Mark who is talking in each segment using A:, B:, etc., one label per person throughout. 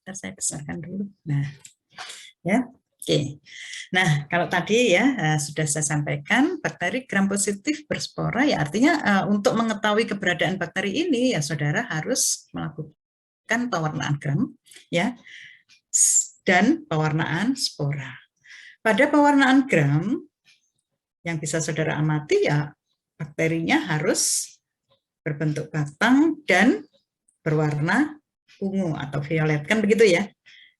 A: Ntar saya besarkan dulu. Nah, ya. Oke. Nah, kalau tadi ya sudah saya sampaikan bakteri gram positif berspora ya artinya untuk mengetahui keberadaan bakteri ini ya saudara harus melakukan pewarnaan gram ya dan pewarnaan spora. Pada pewarnaan gram yang bisa saudara amati ya bakterinya harus berbentuk batang dan berwarna ungu atau violet kan begitu ya.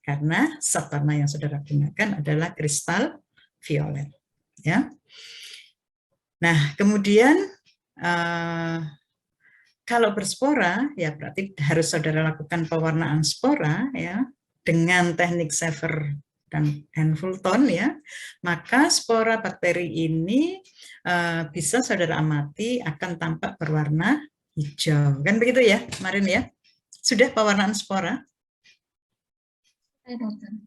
A: Karena zat warna yang saudara gunakan adalah kristal violet. Ya. Nah, kemudian kalau berspora, ya berarti harus saudara lakukan pewarnaan spora ya dengan teknik Sever dan Fulton ya. Maka spora bakteri ini bisa saudara amati akan tampak berwarna hijau. Kan begitu ya, kemarin ya. Sudah pewarnaan spora?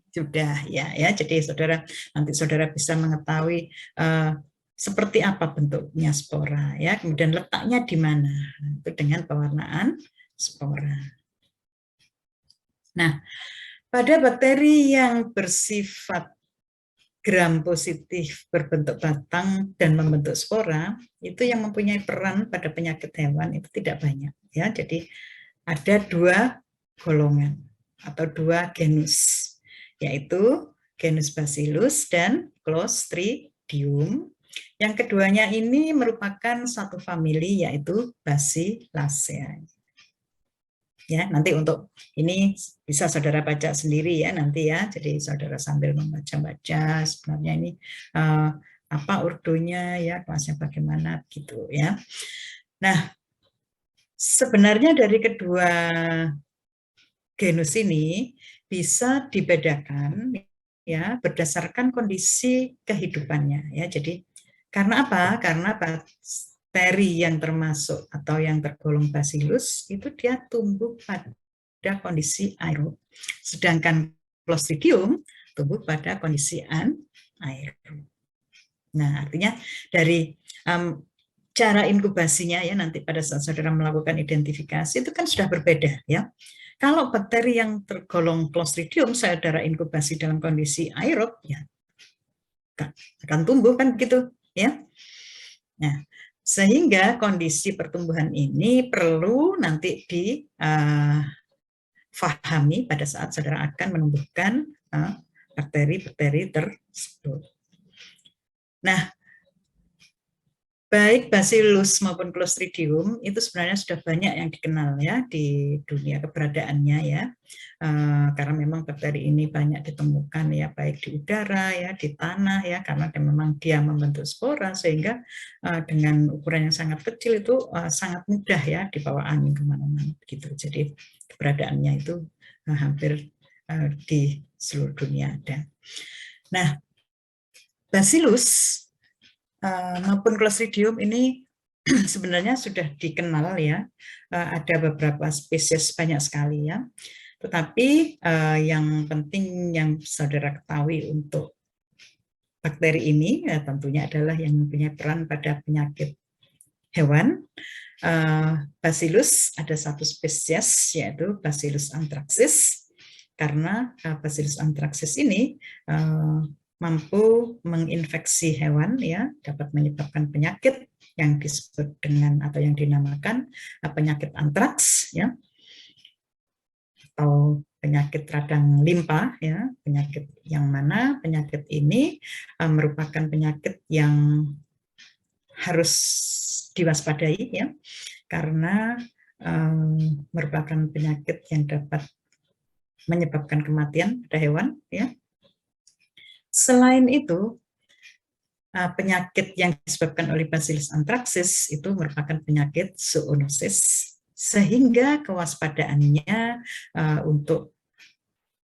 A: Sudah ya, jadi nanti saudara bisa mengetahui seperti apa bentuknya spora ya, kemudian letaknya di mana, itu dengan pewarnaan spora. Nah, pada bakteri yang bersifat gram positif berbentuk batang dan membentuk spora, itu yang mempunyai peran pada penyakit hewan itu tidak banyak ya, jadi ada 2 golongan atau 2 genus, yaitu genus Bacillus dan Clostridium. Yang keduanya ini merupakan satu famili yaitu Bacilliaceae. Ya, nanti untuk ini bisa saudara baca sendiri ya nanti ya. Jadi saudara sambil membaca-baca sebenarnya ini apa urdunya ya, kelasnya bagaimana gitu ya. Nah, sebenarnya dari kedua genus ini bisa dibedakan ya berdasarkan kondisi kehidupannya ya. Jadi karena apa? Karena bakteri yang termasuk atau yang tergolong Bacillus itu dia tumbuh pada kondisi aerob, sedangkan Clostridium tumbuh pada kondisi anaerob. Nah, artinya dari cara inkubasinya ya nanti pada saat saudara melakukan identifikasi itu kan sudah berbeda ya. Kalau bakteri yang tergolong Clostridium saudara inkubasi dalam kondisi aerob ya akan tumbuh kan begitu ya. Nah, sehingga kondisi pertumbuhan ini perlu nanti difahami pada saat saudara akan menumbuhkan bakteri-bakteri tersebut. Nah, baik Bacillus maupun Clostridium itu sebenarnya sudah banyak yang dikenal ya di dunia keberadaannya ya, karena memang bakteri ini banyak ditemukan ya baik di udara ya di tanah ya, karena memang dia membentuk spora sehingga dengan ukuran yang sangat kecil itu sangat mudah ya dibawa angin kemana-mana gitu. Jadi keberadaannya itu hampir di seluruh dunia ada. Nah, Bacillus maupun Clostridium ini sebenarnya sudah dikenal ya, ada beberapa spesies banyak sekali ya, tetapi yang penting yang saudara ketahui untuk bakteri ini ya, tentunya adalah yang mempunyai peran pada penyakit hewan. Bacillus ada satu spesies yaitu Bacillus anthracis, karena Bacillus anthracis ini mampu menginfeksi hewan ya, dapat menyebabkan penyakit yang disebut dengan atau yang dinamakan penyakit antraks ya, atau penyakit radang limpa ya, penyakit yang mana penyakit ini merupakan penyakit yang harus diwaspadai ya, karena merupakan penyakit yang dapat menyebabkan kematian pada hewan ya. Selain itu, penyakit yang disebabkan oleh Bacillus anthracis itu merupakan penyakit zoonosis, sehingga kewaspadaannya untuk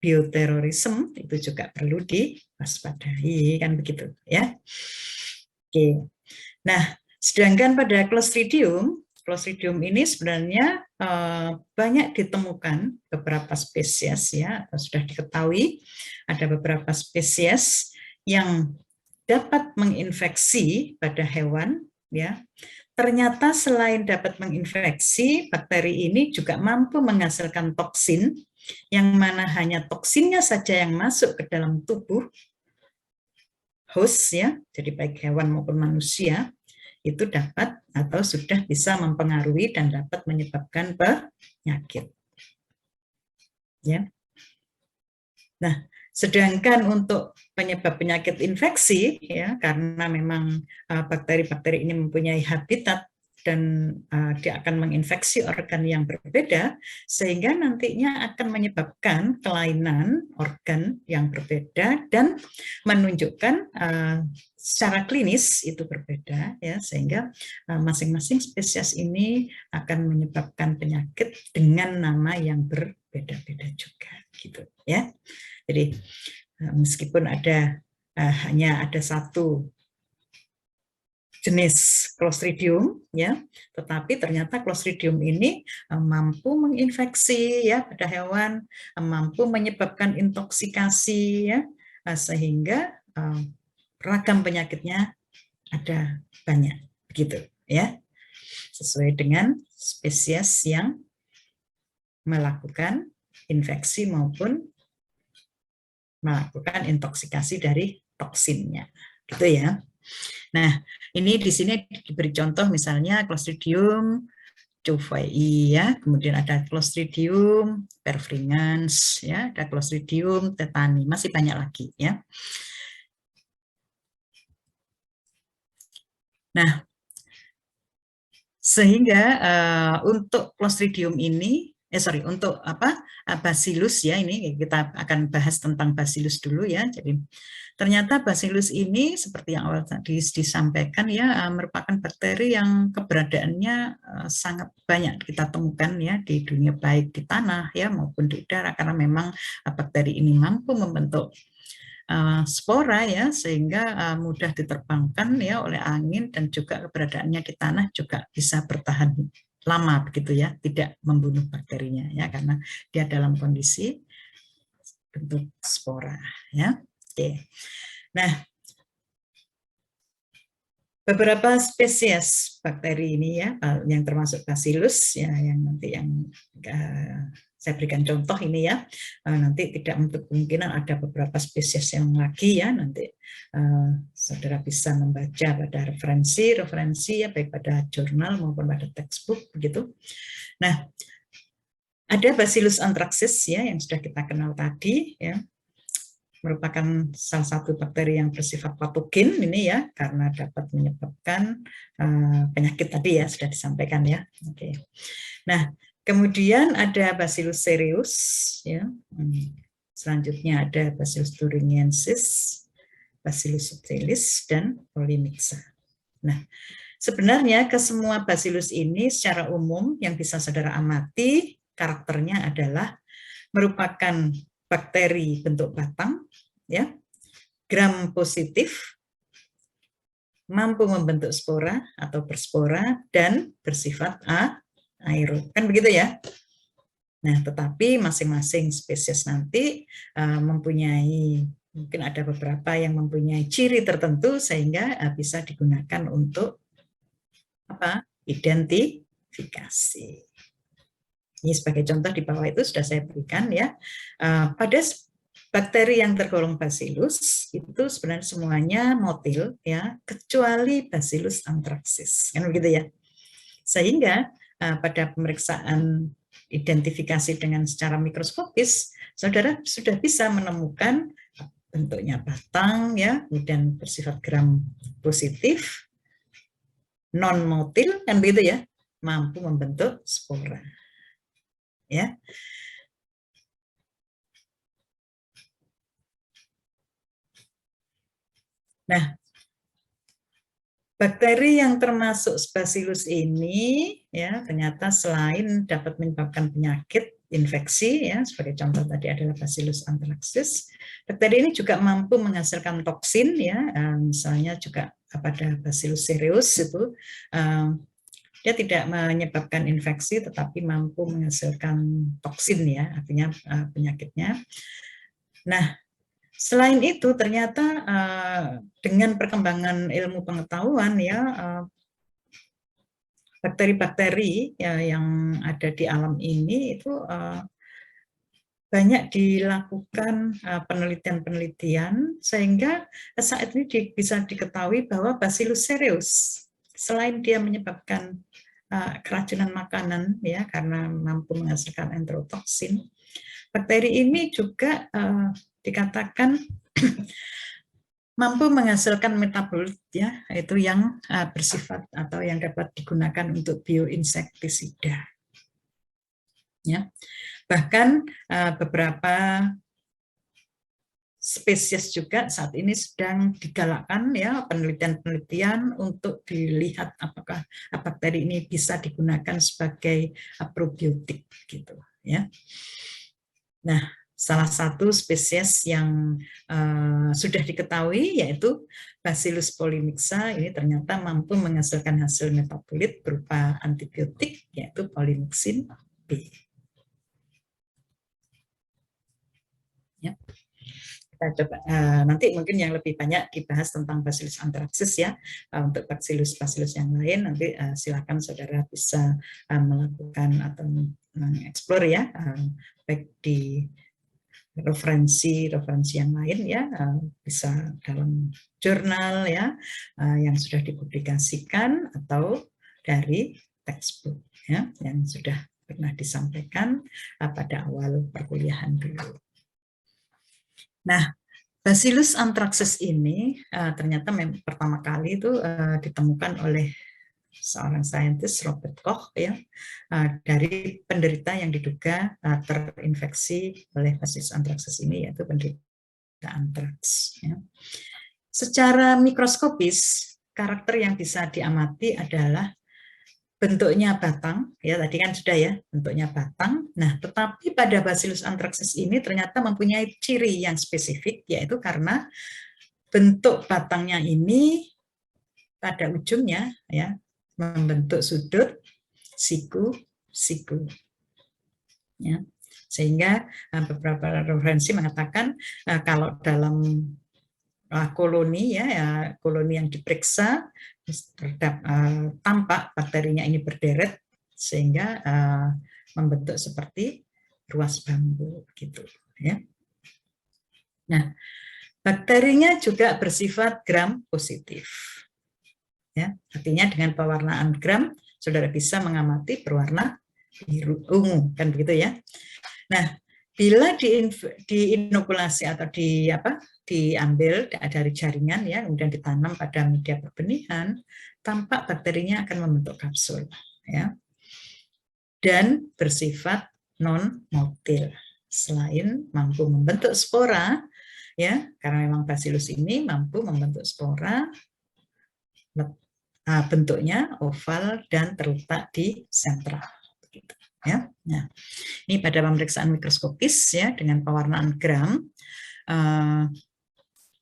A: bioterorisme itu juga perlu diwaspadai kan begitu ya. Oke. Nah, sedangkan pada Clostridium ini sebenarnya banyak ditemukan beberapa spesies ya, atau sudah diketahui ada beberapa spesies yang dapat menginfeksi pada hewan ya, ternyata selain dapat menginfeksi, bakteri ini juga mampu menghasilkan toksin, yang mana hanya toksinnya saja yang masuk ke dalam tubuh host, ya, jadi baik hewan maupun manusia, itu dapat atau sudah bisa mempengaruhi dan dapat menyebabkan penyakit. Ya. Nah, sedangkan untuk penyebab penyakit infeksi, ya, karena memang bakteri-bakteri ini mempunyai habitat dan dia akan menginfeksi organ yang berbeda, sehingga nantinya akan menyebabkan kelainan organ yang berbeda dan menunjukkan secara klinis itu berbeda, ya, sehingga masing-masing spesies ini akan menyebabkan penyakit dengan nama yang berbeda-beda juga, gitu, ya. Jadi meskipun hanya ada satu jenis Clostridium, ya, tetapi ternyata Clostridium ini mampu menginfeksi, ya, pada hewan, mampu menyebabkan intoksikasi, ya, sehingga ragam penyakitnya ada banyak, begitu, ya, sesuai dengan spesies yang melakukan infeksi maupun melakukan intoksikasi dari toksinnya, gitu ya. Nah, ini di sini diberi contoh misalnya Clostridium cuvei, ya, kemudian ada Clostridium perfringens, ya, ada Clostridium tetani, masih banyak lagi, ya. Nah, sehingga untuk Clostridium ini, untuk Bacillus, ya, ini kita akan bahas tentang Bacillus dulu, ya. Jadi ternyata Bacillus ini seperti yang awal tadi disampaikan, ya, merupakan bakteri yang keberadaannya sangat banyak kita temukan, ya, di dunia, baik di tanah, ya, maupun di udara, karena memang bakteri ini mampu membentuk spora, ya, sehingga mudah diterbangkan, ya, oleh angin, dan juga keberadaannya di tanah juga bisa bertahan lama, begitu, ya, tidak membunuh bakterinya, ya, karena dia dalam kondisi bentuk spora, ya. Oke. Nah, beberapa spesies bakteri ini, ya, yang termasuk Bacillus, ya, yang nanti saya berikan contoh ini, ya, nanti tidak untuk kemungkinan ada beberapa spesies yang lagi, ya, nanti saudara bisa membaca pada referensi, ya, baik pada jurnal maupun pada textbook, begitu. Nah, ada Bacillus anthracis, ya, yang sudah kita kenal tadi, ya, merupakan salah satu bakteri yang bersifat patogen ini, ya, karena dapat menyebabkan penyakit tadi, ya, sudah disampaikan, ya. Oke. Nah, kemudian ada Bacillus cereus, ya. Selanjutnya ada Bacillus thuringiensis, Bacillus subtilis, dan Polymixa. Nah, sebenarnya ke semua Bacillus ini secara umum yang bisa saudara amati karakternya adalah merupakan bakteri bentuk batang, ya, gram positif, mampu membentuk spora atau berspora, dan bersifat aerob. Kan begitu, ya. Nah, tetapi masing-masing spesies nanti mempunyai, mungkin ada beberapa yang mempunyai ciri tertentu sehingga bisa digunakan untuk identifikasi. Ini sebagai contoh di bawah itu sudah saya berikan, ya. Pada bakteri yang tergolong Bacillus itu sebenarnya semuanya motil, ya, kecuali Bacillus anthracis, kan begitu, ya. Sehingga pada pemeriksaan identifikasi dengan secara mikroskopis, saudara sudah bisa menemukan bentuknya batang, ya, kemudian bersifat gram positif, non motil, kan begitu, ya, mampu membentuk spora, ya. Nah, bakteri yang termasuk Bacillus ini, ya, ternyata selain dapat menyebabkan penyakit infeksi, ya, sebagai contoh tadi adalah Bacillus anthracis, bakteri ini juga mampu menghasilkan toksin, ya, misalnya juga pada Bacillus cereus itu dia tidak menyebabkan infeksi tetapi mampu menghasilkan toksin, ya, artinya penyakitnya. Nah, selain itu ternyata dengan perkembangan ilmu pengetahuan, ya, bakteri-bakteri ya, yang ada di alam ini itu banyak dilakukan penelitian-penelitian sehingga saat ini bisa diketahui bahwa Bacillus cereus selain dia menyebabkan keracunan makanan ya karena mampu menghasilkan enterotoksin, bakteri ini juga dikatakan mampu menghasilkan metabolit ya, yaitu yang bersifat atau yang dapat digunakan untuk bioinsektisida. Ya. Bahkan beberapa spesies juga saat ini sedang digalakkan ya penelitian-penelitian untuk dilihat apakah bakteri ini bisa digunakan sebagai probiotik gitu ya. Nah, salah satu spesies yang sudah diketahui yaitu Bacillus polymixa ini ternyata mampu menghasilkan hasil metabolit berupa antibiotik yaitu polymyxin B. Ya. Kita coba nanti mungkin yang lebih banyak dibahas tentang Bacillus anthracis ya. Untuk Bacillus yang lain nanti silakan saudara bisa melakukan atau mengeksplor ya, baik di referensi yang lain ya, bisa dalam jurnal ya yang sudah dipublikasikan atau dari textbook ya yang sudah pernah disampaikan pada awal perkuliahan dulu. Nah, Bacillus anthracis ini ternyata pertama kali itu ditemukan oleh seorang saintis Robert Koch ya dari penderita yang diduga terinfeksi oleh Bacillus anthracis ini yaitu penderita antraks. Ya. Secara mikroskopis karakter yang bisa diamati adalah bentuknya batang, ya tadi kan sudah ya, bentuknya batang. Nah, tetapi pada Bacillus anthracis ini ternyata mempunyai ciri yang spesifik, yaitu karena bentuk batangnya ini pada ujungnya ya membentuk sudut siku-siku. Ya. Sehingga beberapa referensi mengatakan kalau dalam koloni ya koloni yang diperiksa tampak bakterinya ini berderet sehingga membentuk seperti ruas bambu gitu ya. Nah, bakterinya juga bersifat gram positif. Ya, artinya dengan pewarnaan gram saudara bisa mengamati berwarna biru ungu kan begitu ya. Nah, bila diinokulasi atau diambil dari jaringan ya kemudian ditanam pada media perbenihan, tampak bakterinya akan membentuk kapsul ya dan bersifat non motil. Selain mampu membentuk spora ya karena memang Bacillus ini mampu membentuk spora bentuknya oval dan terletak di sentral begitu ya. Nah, ini pada pemeriksaan mikroskopis ya dengan pewarnaan gram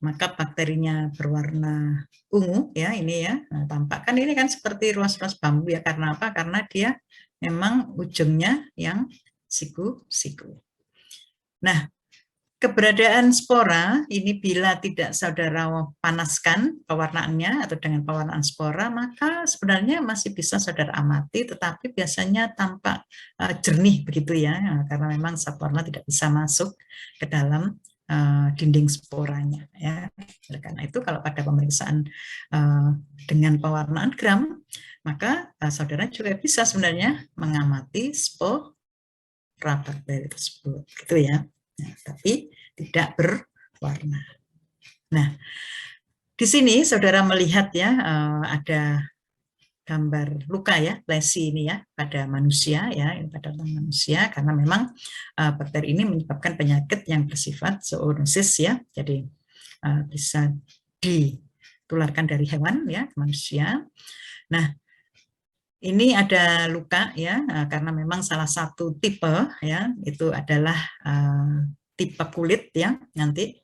A: maka bakterinya berwarna ungu ya ini ya. Nah, tampak kan ini kan seperti ruas-ruas bambu ya karena apa? Karena dia memang ujungnya yang siku-siku. Nah, keberadaan spora ini bila tidak saudara panaskan pewarnaannya atau dengan pewarnaan spora maka sebenarnya masih bisa saudara amati tetapi biasanya tampak jernih begitu ya karena memang zat warna tidak bisa masuk ke dalam dinding sporanya ya. Oleh karena itu kalau pada pemeriksaan dengan pewarnaan gram maka saudara juga bisa sebenarnya mengamati spora bakteri tersebut gitu ya. Nah, tapi tidak berwarna. Nah, di sini saudara melihat ya ada gambar luka ya, lesi ini ya pada manusia ya, pada manusia karena memang bakteri ini menyebabkan penyakit yang bersifat zoonosis ya. Jadi bisa ditularkan dari hewan ya ke manusia. Nah, ini ada luka ya karena memang salah satu tipe ya itu adalah tipe kulit ya nanti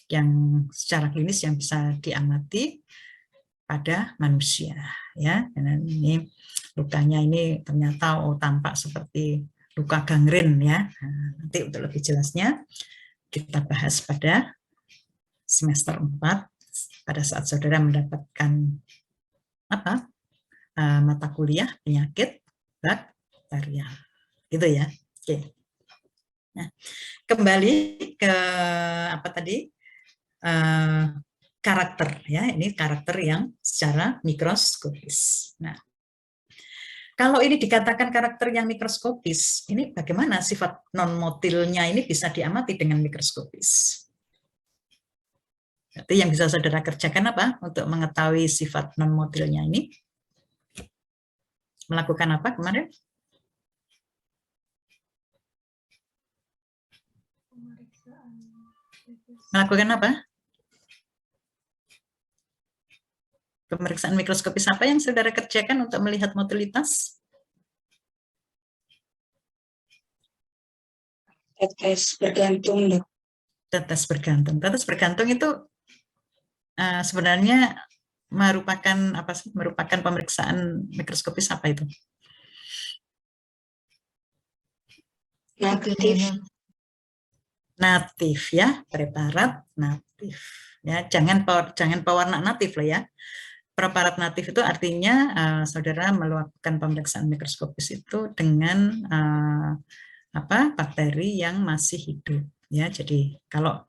A: yang secara klinis yang bisa diamati pada manusia ya. Dan ini lukanya ini ternyata tampak seperti luka gangren ya. Nah, nanti untuk lebih jelasnya kita bahas pada semester 4 pada saat saudara mendapatkan mata kuliah penyakit bakterial. Gitu ya. Oke. Nah, kembali ke apa tadi? Karakter ya. Ini karakter yang secara mikroskopis. Nah, kalau ini dikatakan karakter yang mikroskopis, ini bagaimana sifat non-motilnya ini bisa diamati dengan mikroskopis? Jadi yang bisa saudara kerjakan apa untuk mengetahui sifat non-motilnya ini? Melakukan apa kemarin? Melakukan apa? Pemeriksaan mikroskopis apa yang saudara kerjakan untuk melihat motilitas?
B: Tetes bergantung, Dok.
A: Tetes bergantung. Tetes bergantung itu sebenarnya merupakan apa sih? Merupakan pemeriksaan mikroskopis apa itu?
B: Natif.
A: Natif ya, preparat natif. Ya, jangan pewarna natif loh ya. Preparat natif itu artinya saudara melakukan pemeriksaan mikroskopis itu dengan bakteri yang masih hidup ya. Jadi kalau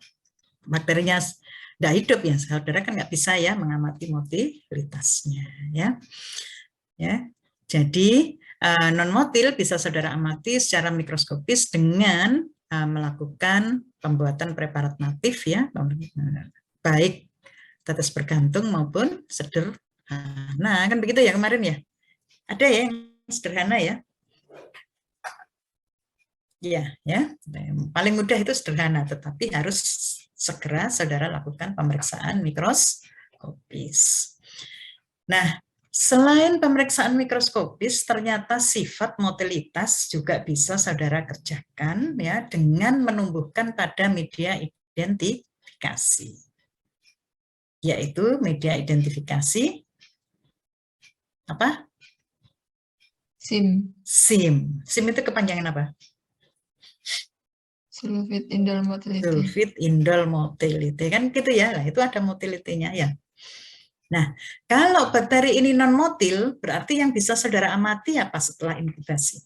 A: bakterinya tidak hidup ya saudara kan nggak bisa ya mengamati motilitasnya ya. Jadi non motil bisa saudara amati secara mikroskopis dengan melakukan pembuatan preparat natif ya, baik tetes bergantung maupun sederhana, kan begitu ya kemarin ya. Ada ya yang sederhana ya. Iya, ya. Paling mudah itu sederhana, tetapi harus segera saudara lakukan pemeriksaan mikroskopis. Nah, selain pemeriksaan mikroskopis, ternyata sifat motilitas juga bisa saudara kerjakan ya dengan menumbuhkan pada media identifikasi, yaitu media identifikasi apa?
C: SIM.
A: SIM itu kepanjangan apa?
C: Sulfit indol motility.
A: Sulfit indol motility kan gitu ya. Nah, itu ada motilitinya ya. Nah, kalau bakteri ini non motil, berarti yang bisa saudara amati apa setelah inkubasi?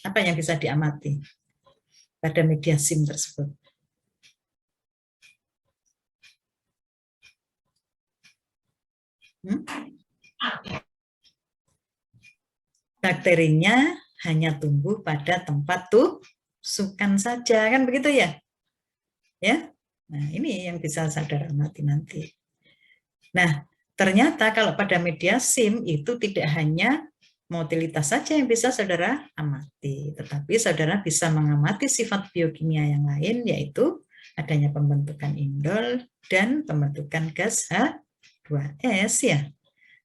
A: Apa yang bisa diamati pada media SIM tersebut? Bakterinya hanya tumbuh pada tempat tusukan saja, kan begitu ya? Ya, nah ini yang bisa saudara amati nanti. Nah, ternyata kalau pada media SIM itu tidak hanya motilitas saja yang bisa saudara amati, tetapi saudara bisa mengamati sifat biokimia yang lain, yaitu adanya pembentukan indol dan pembentukan gas H2S ya.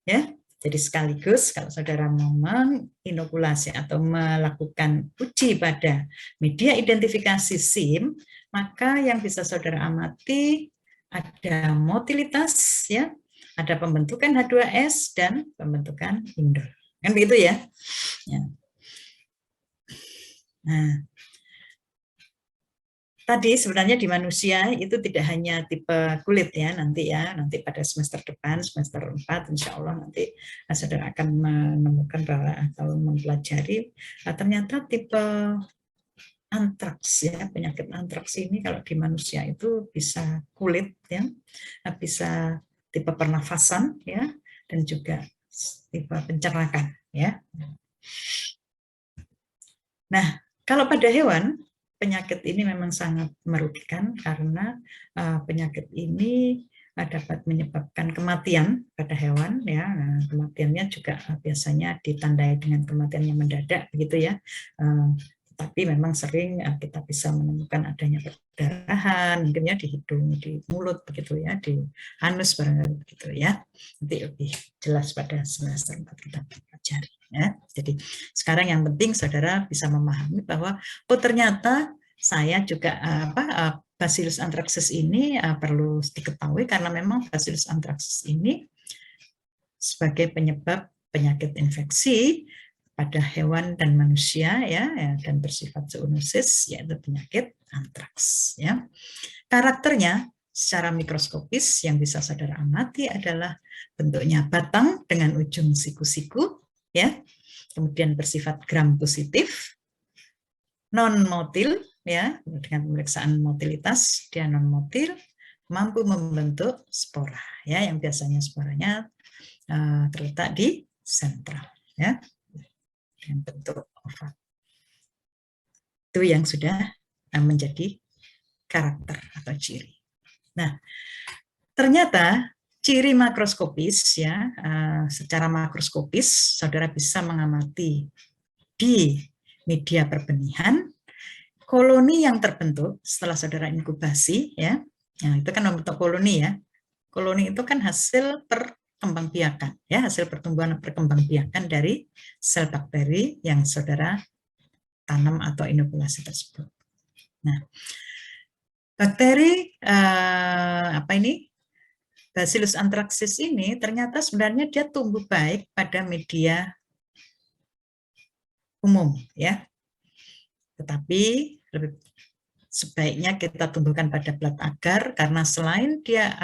A: Ya, jadi sekaligus kalau saudara mau menginokulasi atau melakukan uji pada media identifikasi SIM, maka yang bisa saudara amati ada motilitas ya, ada pembentukan H2S dan pembentukan indol. Kan begitu ya? Ya. Nah, tadi sebenarnya di manusia itu tidak hanya tipe kulit ya, nanti pada semester depan, semester 4 insya Allah nanti saudara akan menemukan bahwa atau mempelajari ternyata tipe antraks ya, penyakit antraks ini kalau di manusia itu bisa kulit ya, bisa tipe pernafasan ya, dan juga tipe pencernaan ya. Nah, kalau pada hewan penyakit ini memang sangat merugikan karena penyakit ini dapat menyebabkan kematian pada hewan ya. Nah, kematiannya juga biasanya ditandai dengan kematian yang mendadak begitu ya. Tapi memang sering kita bisa menemukan adanya perdarahan mungkin ya di hidung, di mulut begitu ya, di anus barangkali begitu ya. Nanti lebih jelas pada semester 4 kita pelajari ya. Jadi sekarang yang penting saudara bisa memahami bahwa oh ternyata saya juga Bacillus anthracis ini perlu diketahui karena memang Bacillus anthracis ini sebagai penyebab penyakit infeksi pada hewan dan manusia ya dan bersifat zoonosis yaitu penyakit antraks ya. Karakternya secara mikroskopis yang bisa saudara amati adalah bentuknya batang dengan ujung siku-siku, ya. Kemudian bersifat gram positif, non motil, ya, dengan pemeriksaan motilitas dia non motil, mampu membentuk spora, ya, yang biasanya sporanya terletak di sentral, ya, dengan bentuk oval. Itu yang sudah menjadi karakter atau ciri. Nah, ternyata ciri makroskopis, ya, secara makroskopis saudara bisa mengamati di media perbenihan koloni yang terbentuk setelah saudara inkubasi, ya. Nah, itu kan membentuk koloni, ya. Koloni itu kan hasil perkembangbiakan, ya, hasil pertumbuhan perkembangbiakan dari sel bakteri yang saudara tanam atau inokulasi tersebut. Nah, bakteri Bacillus anthracis ini ternyata sebenarnya dia tumbuh baik pada media umum, ya. Tetapi lebih sebaiknya kita tumbuhkan pada plat agar karena selain dia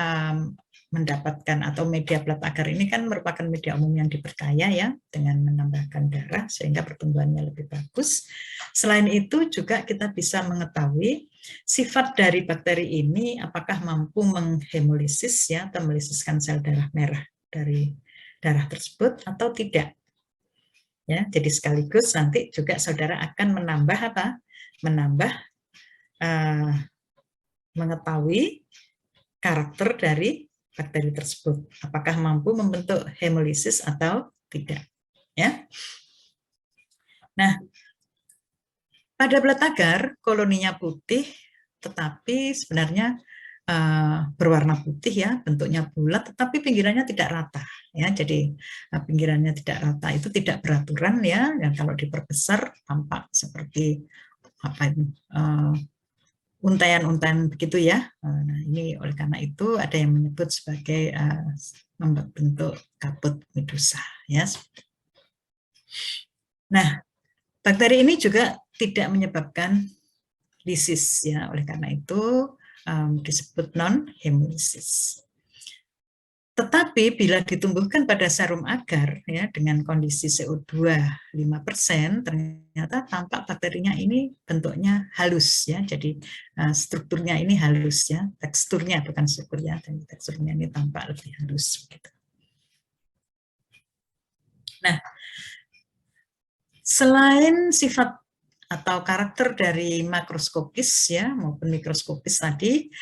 A: mendapatkan atau media plat agar ini kan merupakan media umum yang diperkaya, ya, dengan menambahkan darah sehingga pertumbuhannya lebih bagus. Selain itu juga kita bisa mengetahui sifat dari bakteri ini apakah mampu menghemolisis, ya, atau melisiskan sel darah merah dari darah tersebut atau tidak. Ya, jadi sekaligus nanti juga saudara akan menambah apa? Menambah mengetahui karakter dari bakteri tersebut, apakah mampu membentuk hemolisis atau tidak, ya. Nah, pada plat agar koloninya putih, tetapi sebenarnya berwarna putih, ya, bentuknya bulat, tetapi pinggirannya tidak rata, ya. Jadi pinggirannya tidak rata itu tidak beraturan, ya. Dan kalau diperbesar tampak seperti apa itu? Untaian-untaian begitu, ya. Nah, ini oleh karena itu ada yang menyebut sebagai membentuk kabut medusa, ya. Nah, bakteri ini juga tidak menyebabkan lisis, ya. Oleh karena itu disebut non-hemolisis. Tetapi bila ditumbuhkan pada serum agar, ya, dengan kondisi CO2 5%, ternyata tampak bakterinya ini bentuknya halus, ya. Jadi strukturnya ini halus, ya, teksturnya bukan struktur, ya, dan teksturnya ini tampak lebih halus gitu. Nah, selain sifat atau karakter dari makroskopis, ya, maupun mikroskopis tadi,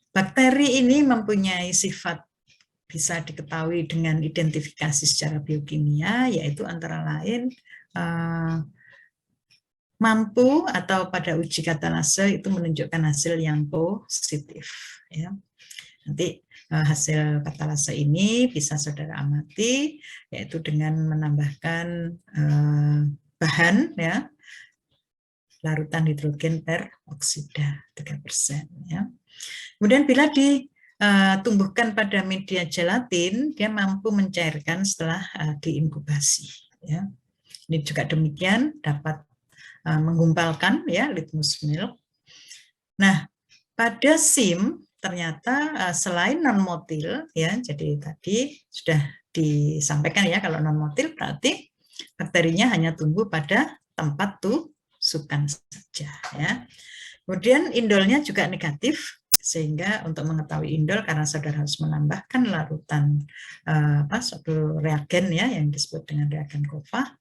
A: bakteri ini mempunyai sifat bisa diketahui dengan identifikasi secara biokimia, yaitu antara lain mampu atau pada uji katalase itu menunjukkan hasil yang positif, ya. Nanti hasil katalase ini bisa saudara amati, yaitu dengan menambahkan bahan, ya, larutan hidrogen peroksida 3%, ya. Kemudian bila ditumbuhkan pada media gelatin, dia mampu mencairkan setelah diinkubasi, ya. Ini juga demikian dapat menggumpalkan, ya, litmus milk. Nah, pada SIM ternyata selain non motil, ya, jadi tadi sudah disampaikan, ya, kalau non motil berarti bakterinya hanya tumbuh pada tempat tusukan saja, ya. Kemudian indolnya juga negatif, sehingga untuk mengetahui indol karena saudara harus menambahkan larutan suatu reagen, ya, yang disebut dengan reagen Kova,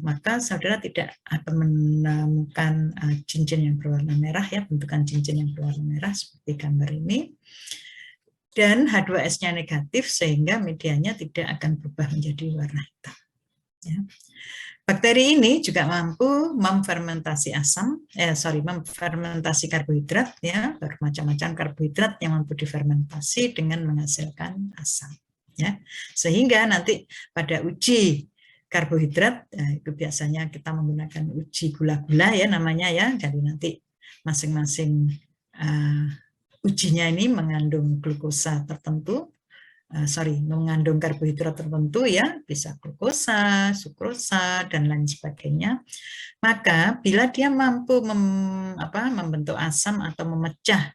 A: maka saudara tidak akan menemukan cincin yang berwarna merah, ya, bentukan cincin yang berwarna merah seperti gambar ini, dan H2S-nya negatif sehingga medianya tidak akan berubah menjadi warna hitam, ya. Bakteri ini juga mampu memfermentasi memfermentasi karbohidrat, ya, bermacam-macam karbohidrat yang mampu difermentasi dengan menghasilkan asam, ya. Sehingga nanti pada uji karbohidrat, ya, itu biasanya kita menggunakan uji gula-gula, ya, namanya, ya. Jadi nanti masing-masing ujinya ini mengandung glukosa tertentu, mengandung karbohidrat tertentu ya, bisa glukosa, sukrosa dan lain sebagainya. Maka bila dia mampu membentuk asam atau memecah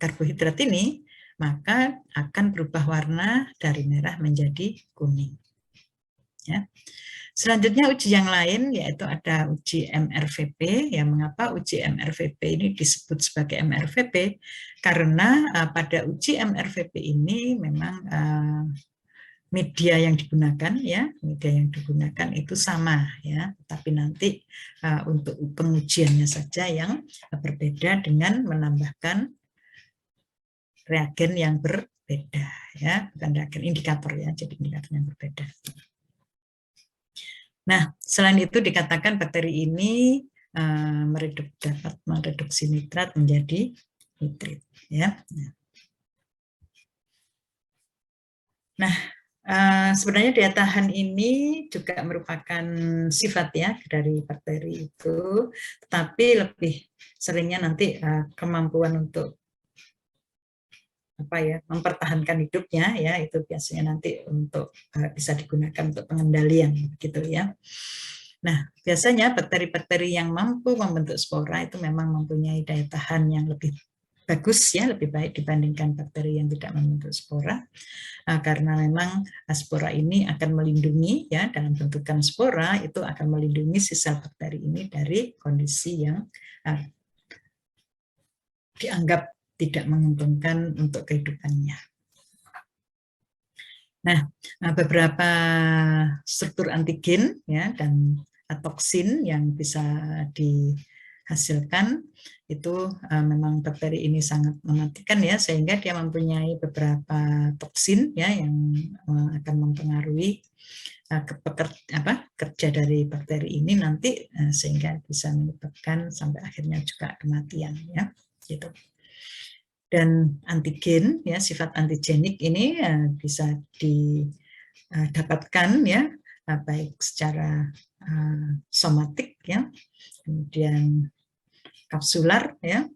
A: karbohidrat ini, maka akan berubah warna dari merah menjadi kuning. Ya. Selanjutnya uji yang lain yaitu ada uji MRVP. Ya, mengapa uji MRVP ini disebut sebagai MRVP? Karena pada uji MRVP ini memang media yang digunakan itu sama ya, tapi nanti untuk pengujiannya saja yang berbeda dengan menambahkan reagen yang berbeda ya, bukan reagen, indikator ya, jadi indikator yang berbeda. Nah, selain itu dikatakan bakteri ini dapat mereduksi nitrat menjadi nitrit ya. Nah, sebenarnya daya tahan ini juga merupakan sifat ya dari bakteri itu, tetapi lebih seringnya nanti kemampuan untuk mempertahankan hidupnya ya, itu biasanya nanti untuk bisa digunakan untuk pengendalian gitu ya. Nah, biasanya bakteri-bakteri yang mampu membentuk spora itu memang mempunyai daya tahan yang lebih bagus ya, lebih baik dibandingkan bakteri yang tidak membentuk spora. Karena memang spora ini akan melindungi ya, dalam bentukan spora itu akan melindungi si sel bakteri ini dari kondisi yang dianggap tidak menguntungkan untuk kehidupannya. Nah, beberapa struktur antigen ya dan toksin yang bisa dihasilkan itu memang bakteri ini sangat mematikan ya, sehingga dia mempunyai beberapa toksin ya yang akan mempengaruhi kerja dari bakteri ini nanti sehingga bisa menyebabkan sampai akhirnya juga kematian ya gitu. Dan antigen ya, sifat antigenik ini bisa didapatkan ya baik secara somatik ya, kemudian kapsular ya,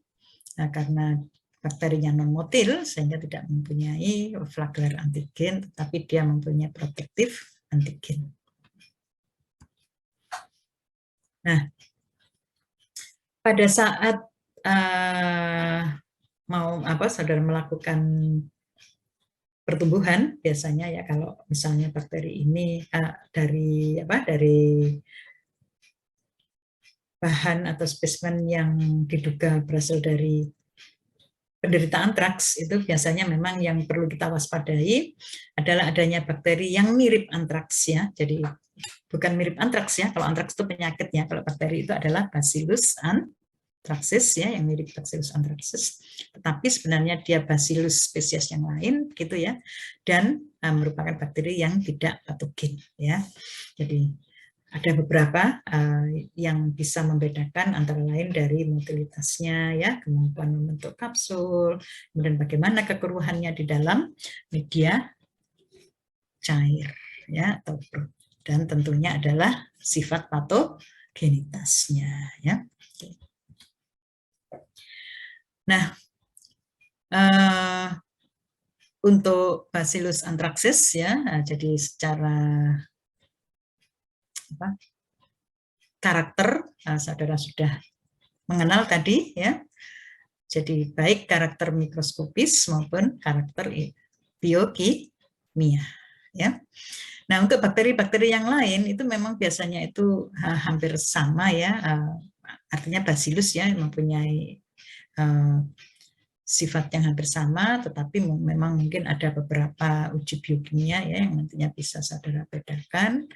A: karena bakterinya non-motil sehingga tidak mempunyai flagelar antigen, tetapi dia mempunyai protektif antigen. Nah, pada saat saudara melakukan pertumbuhan, biasanya ya kalau misalnya bakteri ini dari bahan atau spesimen yang diduga berasal dari penderita antraks, itu biasanya memang yang perlu kita waspadai adalah adanya bakteri yang mirip antraks ya. Jadi bukan mirip antraks ya, kalau antraks itu penyakitnya, kalau bakteri itu adalah Bacillus anthracis ya, yang mirip Bacillus anthracis, tetapi sebenarnya dia Bacillus spesies yang lain gitu ya, dan merupakan bakteri yang tidak patogen ya. Jadi ada beberapa yang bisa membedakan antara lain dari motilitasnya ya, kemampuan membentuk kapsul, kemudian bagaimana kekeruhannya di dalam media cair ya, dan tentunya adalah sifat patogenitasnya ya. Nah, untuk Bacillus anthracis ya, jadi secara karakter saudara sudah mengenal tadi ya. Jadi baik karakter mikroskopis maupun karakter biokimia ya. Nah, untuk bakteri-bakteri yang lain itu memang biasanya itu hampir sama ya. Artinya Bacillus ya mempunyai sifat yang hampir sama, tetapi memang mungkin ada beberapa uji biokimia ya yang nantinya bisa saudara bedakan,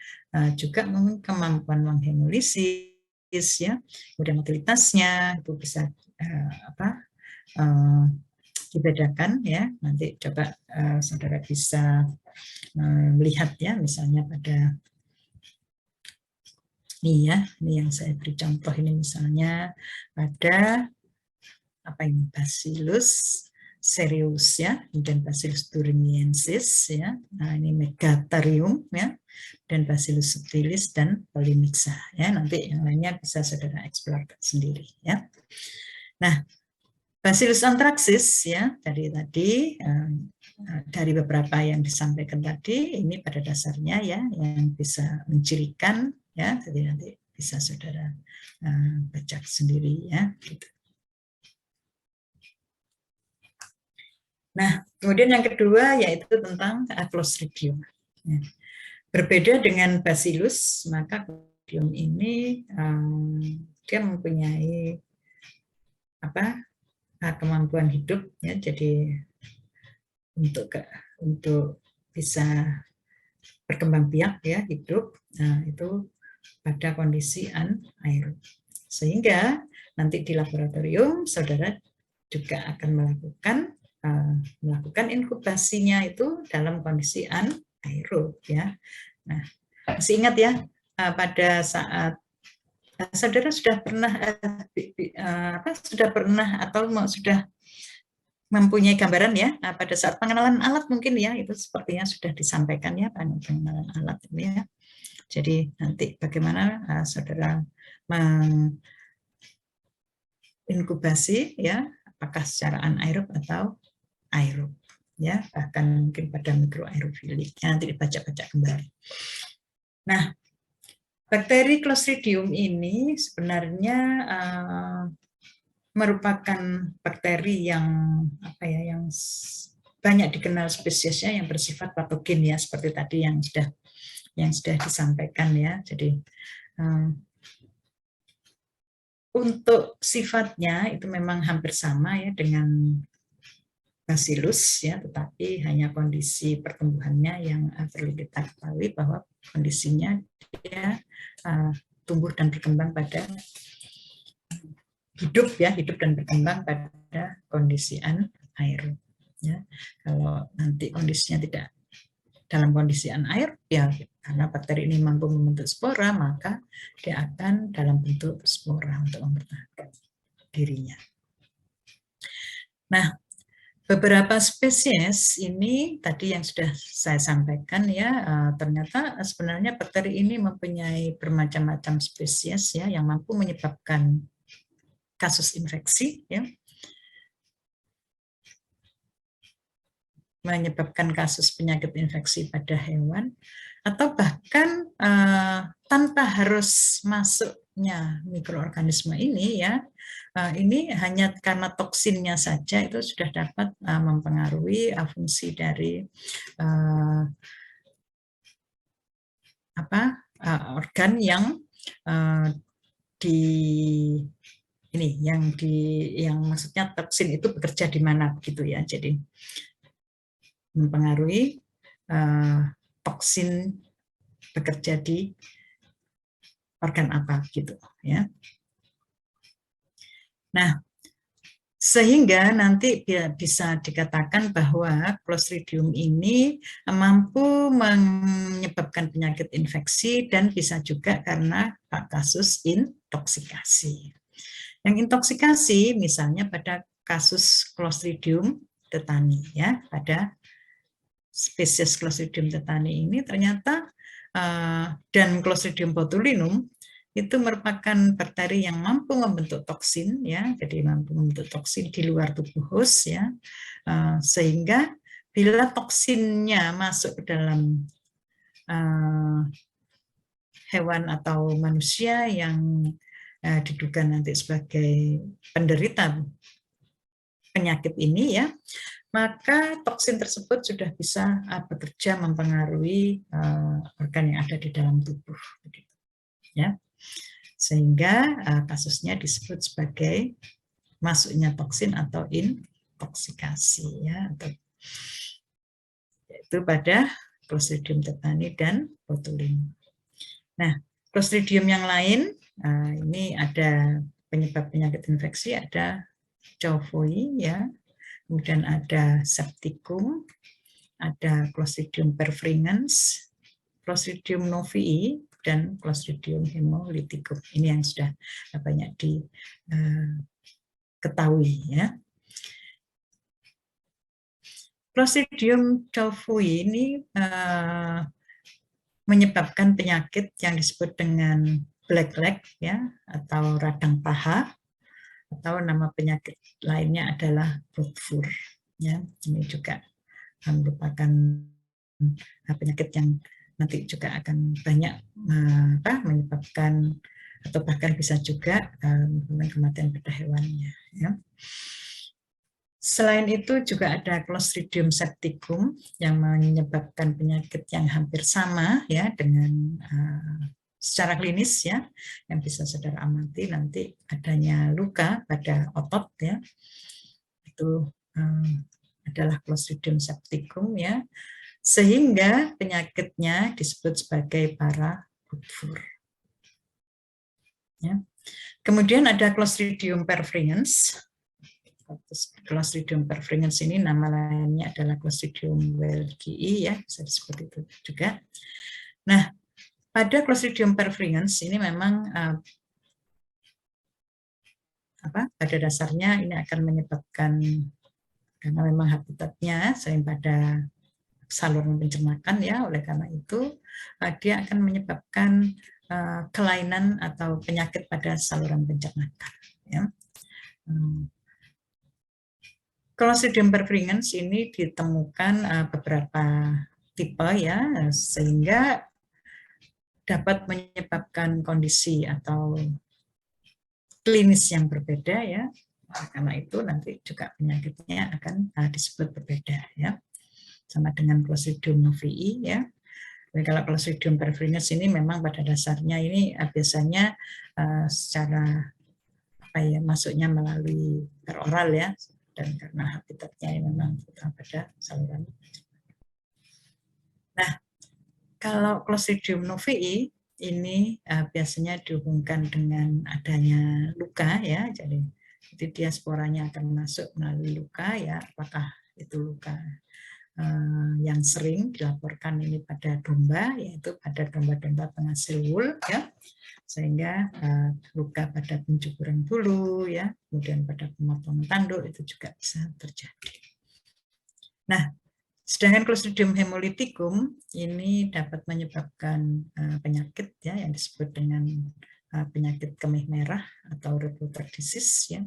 A: juga mungkin kemampuan menghemolisis ya, kemudian motilitasnya itu bisa dibedakan ya. Nanti coba saudara bisa melihat ya, misalnya pada ini ya, ini yang saya beri contoh ini misalnya pada Bacillus cereus ya, dan Bacillus thuringiensis ya, nah ini Megatherium ya, dan Bacillus subtilis dan Polymixa ya. Nanti yang lainnya bisa saudara eksplor sendiri ya. Nah, Bacillus anthracis ya tadi dari beberapa yang disampaikan tadi ini pada dasarnya ya yang bisa mencirikan ya, jadi nanti bisa saudara baca sendiri ya. Gitu. Nah, kemudian yang kedua yaitu tentang Clostridium. Ya. Berbeda dengan Bacillus, maka Clostridium ini dia mempunyai kemampuan hidup ya, jadi untuk bisa berkembang biak ya hidup, nah itu pada kondisi anaerob. Sehingga nanti di laboratorium saudara juga akan melakukan inkubasinya itu dalam kondisi anaerob ya. Nah, masih ingat ya pada saat saudara sudah pernah atau sudah mempunyai gambaran ya pada saat pengenalan alat mungkin ya, itu sepertinya sudah disampaikan ya pengenalan alat ini ya. Jadi nanti bagaimana saudara menginkubasi ya, apakah secara anaerob atau aerob ya, bahkan mungkin pada mikroaerofilik ya, nanti dibaca-baca kembali. Nah, bakteri Clostridium ini sebenarnya merupakan bakteri yang yang banyak dikenal spesiesnya yang bersifat patogen ya, seperti tadi yang sudah disampaikan ya. Jadi untuk sifatnya itu memang hampir sama ya dengan Bacillus ya, tetapi hanya kondisi pertumbuhannya yang perlu kita ketahui bahwa kondisinya dia tumbuh dan berkembang pada hidup dan berkembang pada kondisi anaerob ya. Kalau nanti kondisinya tidak dalam kondisi anaerob ya, karena bakteri ini mampu membentuk spora, maka dia akan dalam bentuk spora untuk mempertahankan dirinya. Nah, beberapa spesies ini tadi yang sudah saya sampaikan ya, ternyata sebenarnya bakteri ini mempunyai bermacam-macam spesies ya yang mampu menyebabkan kasus infeksi ya, menyebabkan kasus penyakit infeksi pada hewan, atau bahkan tanpa harus masuknya mikroorganisme ini ya, ini hanya karena toksinnya saja itu sudah dapat mempengaruhi fungsi dari organ yang yang maksudnya toksin itu bekerja di mana begitu ya. Jadi mempengaruhi toksin bekerja di organ apa gitu ya. Nah, sehingga nanti bisa dikatakan bahwa Clostridium ini mampu menyebabkan penyakit infeksi dan bisa juga karena kasus intoksikasi. Yang intoksikasi misalnya pada kasus Clostridium tetani ya, pada spesies Clostridium tetani ini ternyata dan Clostridium botulinum itu merupakan bakteri yang mampu membentuk toksin ya, jadi mampu membentuk toksin di luar tubuh host ya, sehingga bila toksinnya masuk ke dalam hewan atau manusia yang diduga nanti sebagai penderita penyakit ini ya, maka toksin tersebut sudah bisa bekerja mempengaruhi organ yang ada di dalam tubuh, ya, sehingga kasusnya disebut sebagai masuknya toksin atau intoksikasi, ya, atau yaitu pada Clostridium tetani dan botulinum. Nah, Clostridium yang lain ini ada penyebab penyakit infeksi, ada Chauffoii, ya. Kemudian ada Septicum, ada Clostridium perfringens, Clostridium novii, dan Clostridium hemolyticum. Ini yang sudah banyak diketahui ya. Clostridium Chauffoii ini menyebabkan penyakit yang disebut dengan black leg ya, atau radang paha. atau nama penyakit lainnya adalah Brugfur. Ya, ini juga merupakan penyakit yang nanti juga akan banyak menyebabkan atau bahkan bisa juga kematian pada hewannya. Ya. Selain itu juga ada Clostridium septicum yang menyebabkan penyakit yang hampir sama ya dengan secara klinis ya, yang bisa saudara amati nanti adanya luka pada otot ya, itu adalah Clostridium septicum ya, sehingga penyakitnya disebut sebagai Brugfur. Ya. Kemudian ada Clostridium perfringens. Clostridium perfringens ini nama lainnya adalah Clostridium welchii ya, bisa disebut itu juga. Nah, pada Clostridium perfringens ini memang pada dasarnya ini akan menyebabkan, karena memang habitatnya selain pada saluran pencernakan ya, oleh karena itu dia akan menyebabkan kelainan atau penyakit pada saluran pencernakan ya. Clostridium perfringens ini ditemukan beberapa tipe ya, sehingga dapat menyebabkan kondisi atau klinis yang berbeda ya. Karena itu nanti juga penyakitnya akan disebut berbeda ya. Sama dengan Clostridium novii ya. Jadi kalau Clostridium perfringens ini memang pada dasarnya ini biasanya secara masuknya melalui peroral ya, dan karena habitatnya memang pada saluran. Nah, kalau Clostridium novii ini biasanya dihubungkan dengan adanya luka ya, jadi dia sporanya akan masuk melalui luka ya, apakah itu luka yang sering dilaporkan ini pada domba, yaitu pada domba-domba penghasil wool ya, sehingga luka pada pencukuran bulu ya, kemudian pada pemotongan tanduk itu juga bisa terjadi. Nah, sedangkan Clostridium hemolyticum ini dapat menyebabkan penyakit ya yang disebut dengan penyakit kemih merah atau red water disease ya,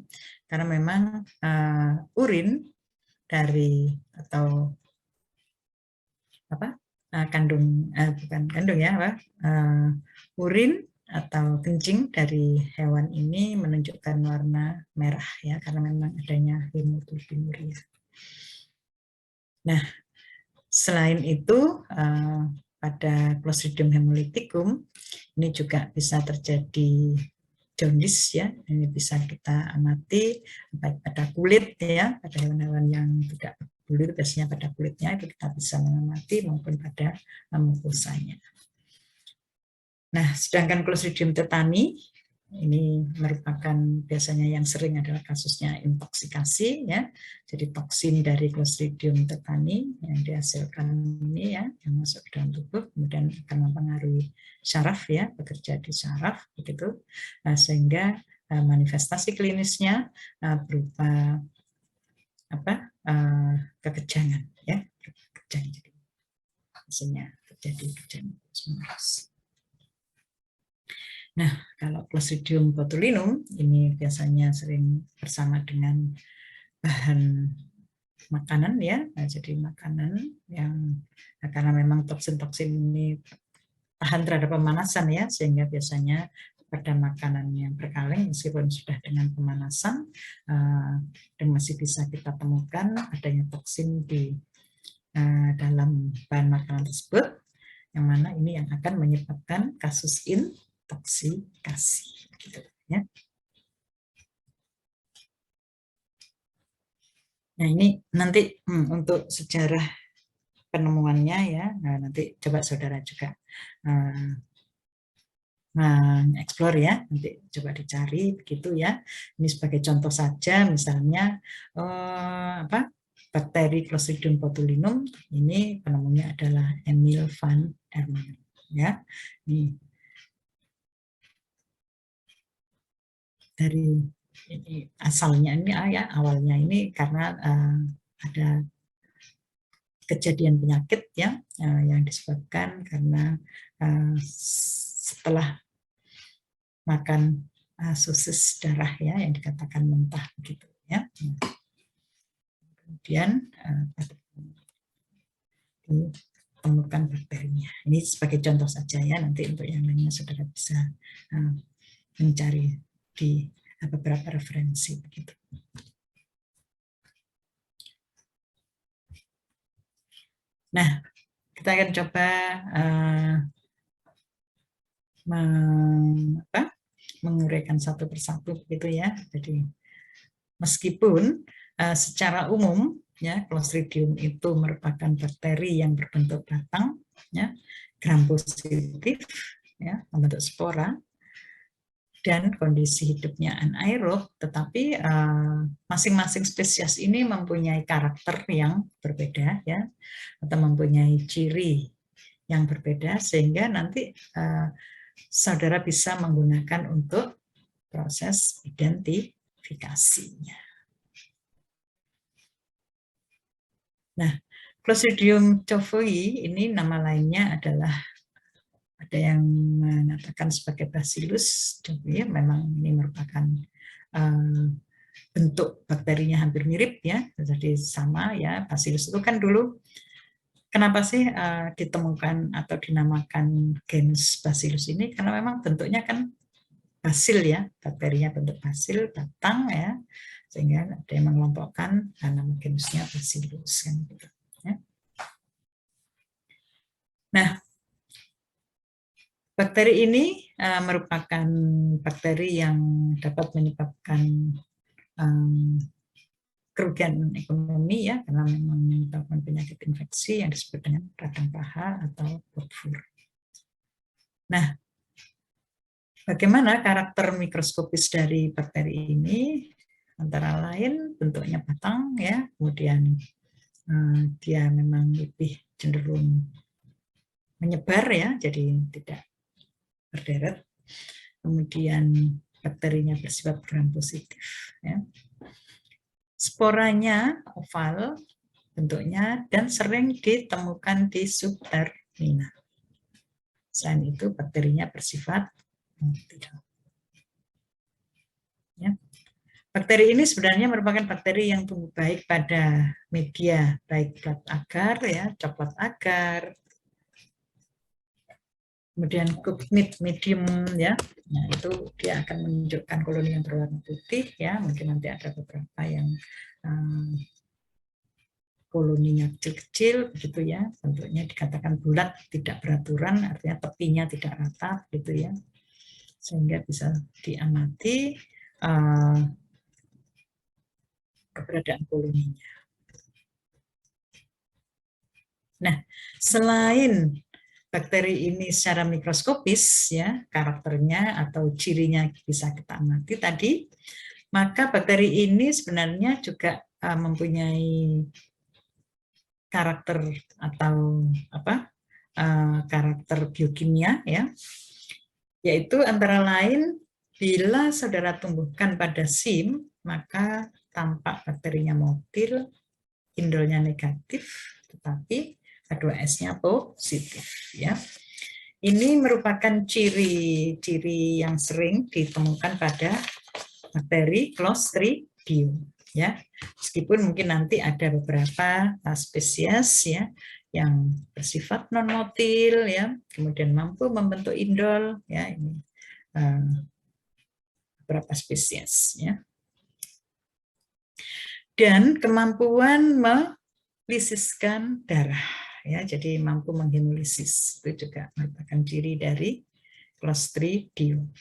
A: karena memang urin dari atau urin atau kencing dari hewan ini menunjukkan warna merah ya, karena memang adanya hemoglobinuria. Nah, selain itu pada Clostridium hemolyticum ini juga bisa terjadi jaundice ya, ini bisa kita amati baik pada kulit ya, pada hewan-hewan yang tidak berbulu biasanya pada kulitnya itu kita bisa mengamati, maupun pada mukosanya. Nah, sedangkan Clostridium tetani ini merupakan biasanya yang sering adalah kasusnya intoksikasi ya. Jadi toksin dari Clostridium tetani yang dihasilkan ini ya, yang masuk ke dalam tubuh kemudian akan mempengaruhi syaraf ya, bekerja di syaraf begitu. Sehingga manifestasi klinisnya berupa kekejangan ya, kekejangan. Hasilnya terjadi kekejangan terus-menerus. Nah, kalau Clostridium botulinum ini biasanya sering bersama dengan bahan makanan ya, jadi makanan yang karena memang toksin-toksin ini tahan terhadap pemanasan ya, sehingga biasanya pada makanan yang berkaleng meskipun sudah dengan pemanasan dan masih bisa kita temukan adanya toksin di dalam bahan makanan tersebut, yang mana ini yang akan menyebabkan kasus intoksikasi gitu ya. Nah, ini nanti untuk sejarah penemuannya ya, nanti coba saudara juga explore ya, nanti coba dicari begitu ya. Ini sebagai contoh saja, misalnya bakteri Clostridium botulinum ini penemunya adalah Emil van Erman ya. Ini dari ini asalnya ini ya, awalnya ini karena ada kejadian penyakit ya yang disebabkan karena setelah makan sosis darah ya yang dikatakan mentah begitu ya. Kemudian ditemukan bakterinya. Ini sebagai contoh saja ya, nanti untuk yang lainnya saudara bisa mencari di beberapa referensi begitu. Nah, kita akan coba menguraikan satu persatu begitu ya. Jadi meskipun secara umum ya Clostridium itu merupakan bakteri yang berbentuk batang ya, gram positif ya, membentuk spora dan kondisi hidupnya anaerob, tetapi masing-masing spesies ini mempunyai karakter yang berbeda ya, atau mempunyai ciri yang berbeda sehingga nanti saudara bisa menggunakan untuk proses identifikasinya. Nah, Clostridium coffei ini nama lainnya adalah, ada yang mengatakan sebagai Bacillus coffei, memang ini merupakan bentuk bakterinya hampir mirip ya, jadi sama ya. Bacillus itu kan dulu kenapa sih ditemukan atau dinamakan genus Bacillus ini? Karena memang bentuknya kan basil ya, bakterinya bentuk basil, batang ya, sehingga ada yang mengelompokkan nama genusnya Bacillus kan gitu. Ya. Nah, bakteri ini merupakan bakteri yang dapat menyebabkan kerugian ekonomi ya, karena memang menyebabkan penyakit infeksi yang disebut dengan radang paha atau purpur. Nah, bagaimana karakter mikroskopis dari bakteri ini? Antara lain bentuknya batang ya, kemudian dia memang lebih cenderung menyebar ya, jadi tidak berderet. Kemudian bakterinya bersifat gram positif ya. Sporanya oval bentuknya dan sering ditemukan di subtermina. Selain itu bakterinya bersifat motil. Ya. Bakteri ini sebenarnya merupakan bakteri yang tumbuh baik pada media, baik plat agar ya, coklat agar, kemudian cooked meat medium ya. Nah, itu dia akan menunjukkan koloni yang berwarna putih ya, mungkin nanti ada beberapa yang koloninya kecil-kecil begitu ya, bentuknya dikatakan bulat, tidak beraturan, artinya tepinya tidak rata gitu ya, sehingga bisa diamati keberadaan koloninya. Nah, selain bakteri ini secara mikroskopis ya karakternya atau cirinya bisa kita amati tadi, maka bakteri ini sebenarnya juga mempunyai karakter atau karakter biokimia ya, yaitu antara lain bila saudara tumbuhkan pada SIM maka tampak bakterinya motil, indolnya negatif, tetapi H2S-nya positif ya. Ini merupakan ciri-ciri yang sering ditemukan pada bakteri Clostridium ya. Meskipun mungkin nanti ada beberapa spesies ya yang bersifat non motil ya, kemudian mampu membentuk indol ya, ini beberapa spesies ya. Dan kemampuan melisiskan darah ya, jadi mampu menghemolisis, itu juga merupakan ciri dari Clostridium.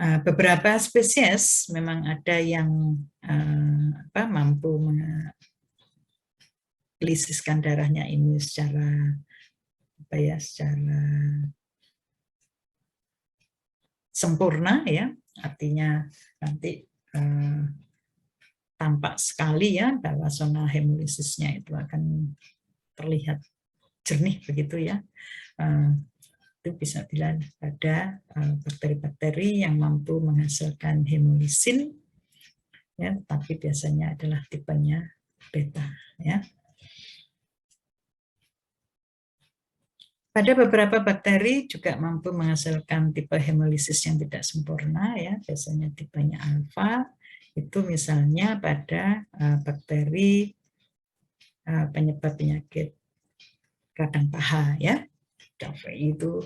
A: Beberapa spesies memang ada yang mampu melisiskan darahnya ini secara secara sempurna ya, artinya nanti tampak sekali ya bahwa zona hemolisisnya itu akan terlihat jernih begitu ya. Itu bisa bila ada bakteri-bakteri yang mampu menghasilkan hemolisin ya, tapi biasanya adalah tipenya beta ya. Pada beberapa bakteri juga mampu menghasilkan tipe hemolisis yang tidak sempurna ya, biasanya tipenya alfa. Itu misalnya pada bakteri penyebab penyakit radang paha ya. Cavei itu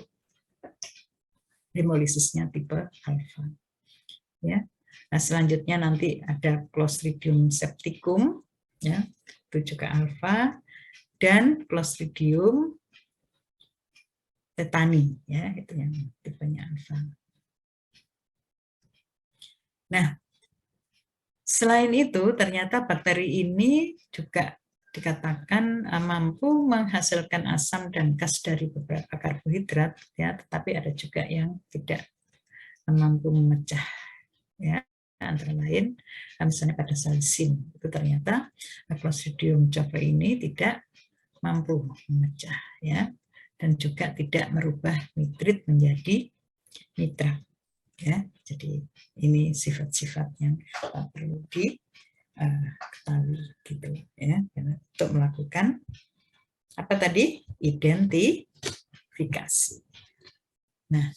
A: hemolisisnya tipe alfa. Ya. Nah, selanjutnya nanti ada Clostridium septicum ya, itu juga alfa, dan Clostridium tetani ya, itu yang tipenya alfa. Nah, selain itu ternyata bakteri ini juga dikatakan mampu menghasilkan asam dan gas dari beberapa karbohidrat ya, tetapi ada juga yang tidak mampu memecah ya, antara lain misalnya pada sel SIM itu ternyata Clostridium cavei ini tidak mampu memecah ya, dan juga tidak merubah nitrit menjadi nitrat ya. Jadi ini sifat-sifat yang perlu diketahui gitu ya, untuk melakukan apa tadi, identifikasi. Nah,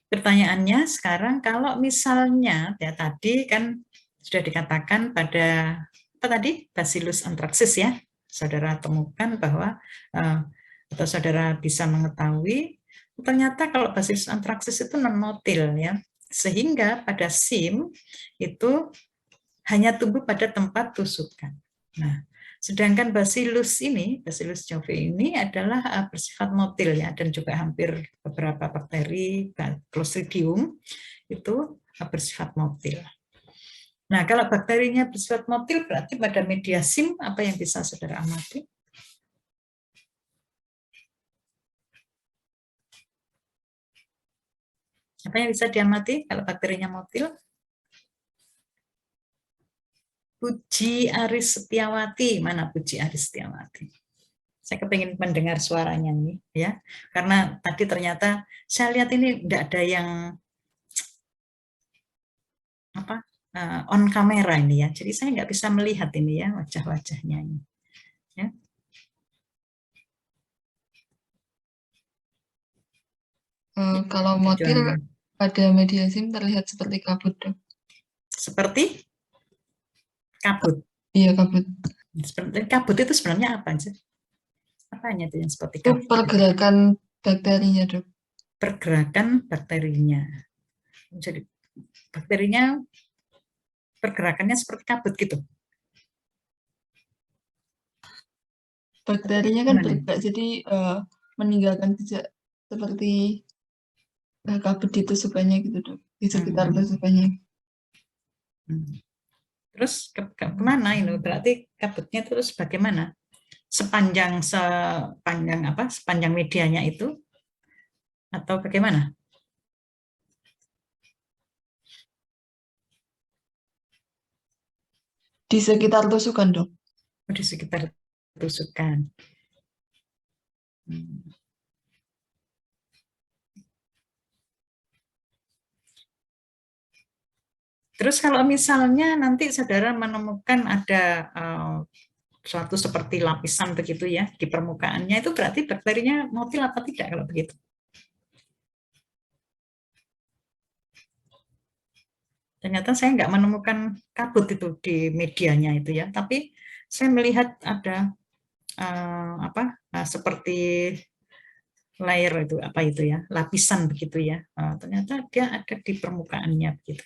A: pertanyaannya sekarang, kalau misalnya ya tadi kan sudah dikatakan pada apa tadi, Bacillus anthracis ya, saudara temukan bahwa atau saudara bisa mengetahui ternyata kalau Bacillus anthracis itu non-motil ya, sehingga pada SIM itu hanya tumbuh pada tempat tusukan. Nah, sedangkan Bacillus ini, Bacillus cavei ini adalah bersifat motil ya, dan juga hampir beberapa bakteri Clostridium itu bersifat motil. Nah, kalau bakterinya bersifat motil berarti pada media SIM apa yang bisa saudara amati? Apa yang bisa diamati kalau bakterinya motil? Puji Aris Setiawati, mana Puji Aris Setiawati? Saya kepingin mendengar suaranya nih ya, karena tadi ternyata saya lihat ini tidak ada yang apa on kamera ini ya, jadi saya nggak bisa melihat ini ya wajah-wajahnya ini. Ya.
C: Kalau motil pada media SIM terlihat seperti kabut, dok.
A: Seperti kabut.
C: Iya, kabut.
A: Seperti kabut itu sebenarnya apa sih? Apanya itu yang seperti
C: Itu
A: kabut?
C: pergerakan bakterinya, dok.
A: Pergerakan bakterinya. Jadi bakterinya pergerakannya seperti kabut gitu.
C: Bakterinya kan bergerak, jadi meninggalkan jejak seperti kabut di tusukannya gitu, dok. Di sekitar tusukannya.
A: Terus kemana ini? Berarti kabutnya terus bagaimana? Sepanjang apa? Sepanjang medianya itu atau bagaimana?
C: Di sekitar tusukan, dok.
A: Di sekitar tusukan. Terus kalau misalnya nanti saudara menemukan ada suatu seperti lapisan begitu ya di permukaannya, itu berarti bakterinya motil apa tidak kalau begitu? Ternyata saya nggak menemukan kabut itu di medianya itu ya, tapi saya melihat ada seperti layer itu apa itu ya, lapisan begitu ya. Ternyata dia ada di permukaannya begitu.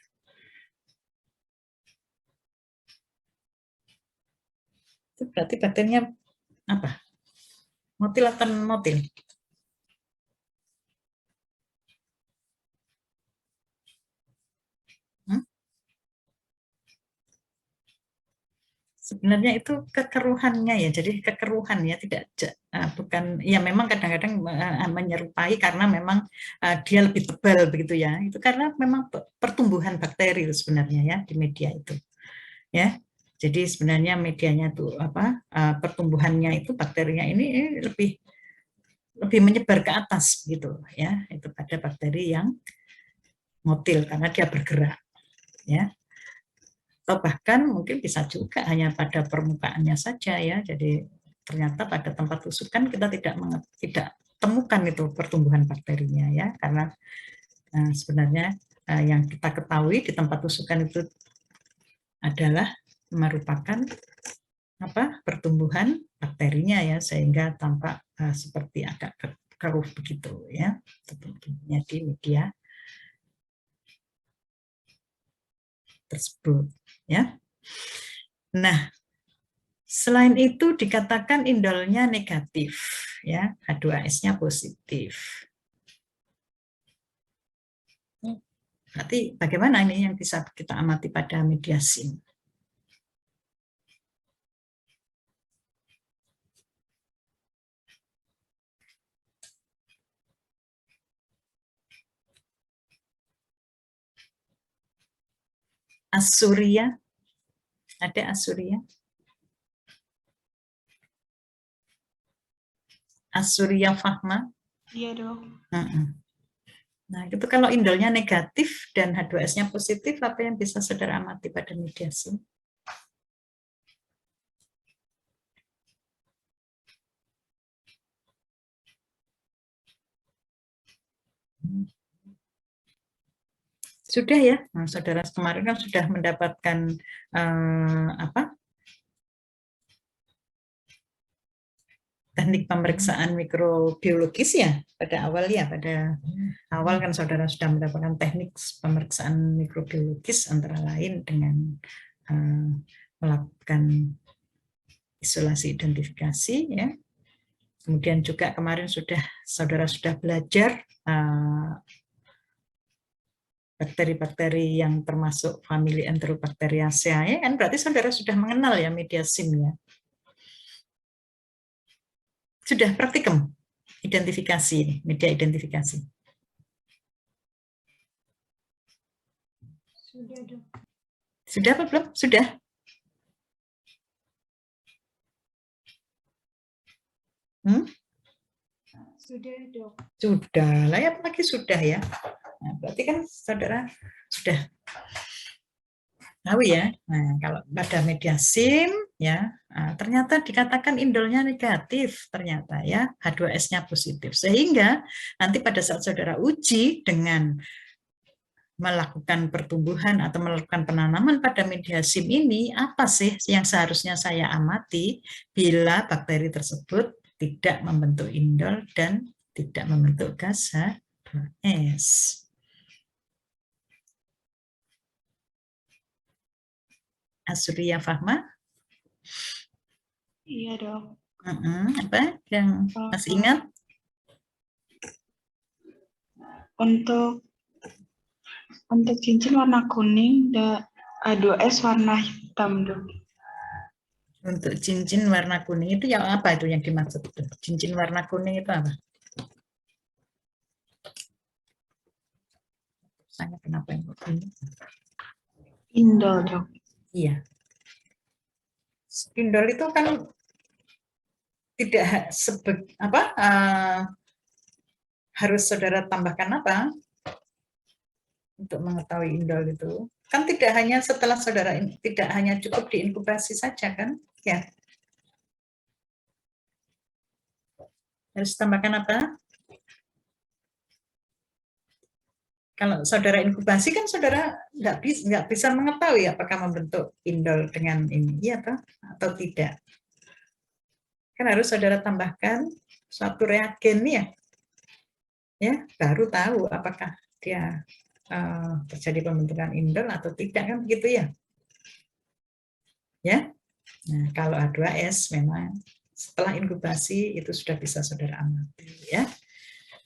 A: Itu berarti bakterinya apa? Motil atau non-motil? Sebenarnya itu kekeruhannya ya, jadi kekeruhan ya, tidak bukan ya, memang kadang-kadang menyerupai karena memang dia lebih tebal begitu ya, itu karena memang pertumbuhan bakteri itu sebenarnya ya di media itu ya. Jadi sebenarnya medianya itu apa, pertumbuhannya itu bakterinya ini lebih menyebar ke atas gitu ya, itu pada bakteri yang motil karena dia bergerak ya. Atau bahkan mungkin bisa juga hanya pada permukaannya saja ya, jadi ternyata pada tempat tusukan kita tidak temukan itu pertumbuhan bakterinya ya, karena sebenarnya yang kita ketahui di tempat tusukan itu adalah merupakan pertumbuhan bakterinya ya, sehingga tampak seperti agak keruh begitu ya, sepertinya di media tersebut ya. Nah, selain itu dikatakan indolnya negatif ya, H2S-nya positif. Berarti bagaimana ini yang bisa kita amati pada media SIM? Asuria, ada Asuria? Asuria Fahma?
B: Iya dok.
A: Nah, itu kalau indolnya negatif dan H2S-nya positif, apa yang bisa saudara amati pada media SIM? Sudah ya, nah, saudara kemarin kan sudah mendapatkan teknik pemeriksaan mikrobiologis ya pada awal ya, pada awal kan saudara sudah mendapatkan teknik pemeriksaan mikrobiologis antara lain dengan melakukan isolasi identifikasi ya. Kemudian juga kemarin saudara sudah belajar bakteri-bakteri yang termasuk famili Enterobacteriaceae ya, kan berarti saudara sudah mengenal ya media SIM ya. Sudah praktikum identifikasi, media identifikasi.
B: Sudah dok.
A: Sudah apa belum? Sudah.
B: Sudah dok.
A: Sudah lah ya, apalagi sudah ya. Nah, berarti kan saudara sudah tahu ya. Nah, kalau pada media SIM ya, ternyata dikatakan indolnya negatif ternyata ya, H2S-nya positif. Sehingga nanti pada saat saudara uji dengan melakukan pertumbuhan atau melakukan penanaman pada media SIM ini, apa sih yang seharusnya saya amati bila bakteri tersebut tidak membentuk indol dan tidak membentuk gas H2S. Asuria Fahma?
B: Iya dok.
A: Apa yang masih ingat?
B: Untuk cincin warna kuning dan H2S warna hitam dok.
A: Untuk cincin warna kuning itu yang apa itu yang dimaksud? Cincin warna kuning itu apa? Saya kenapa yang kuning?
B: Indol dok.
A: Iya. Indol itu kan tidak harus saudara tambahkan apa untuk mengetahui indol itu? Kan tidak hanya setelah saudara tidak hanya cukup diinkubasi saja kan? Ya. Harus tambahkan apa? Kalau saudara inkubasi kan saudara nggak bisa mengetahui apakah membentuk indol dengan ini, iya atau tidak. Kan harus saudara tambahkan suatu reagen ya, baru tahu apakah dia terjadi pembentukan indol atau tidak kan begitu ya. Ya. Nah, kalau H2S memang setelah inkubasi itu sudah bisa saudara amati ya.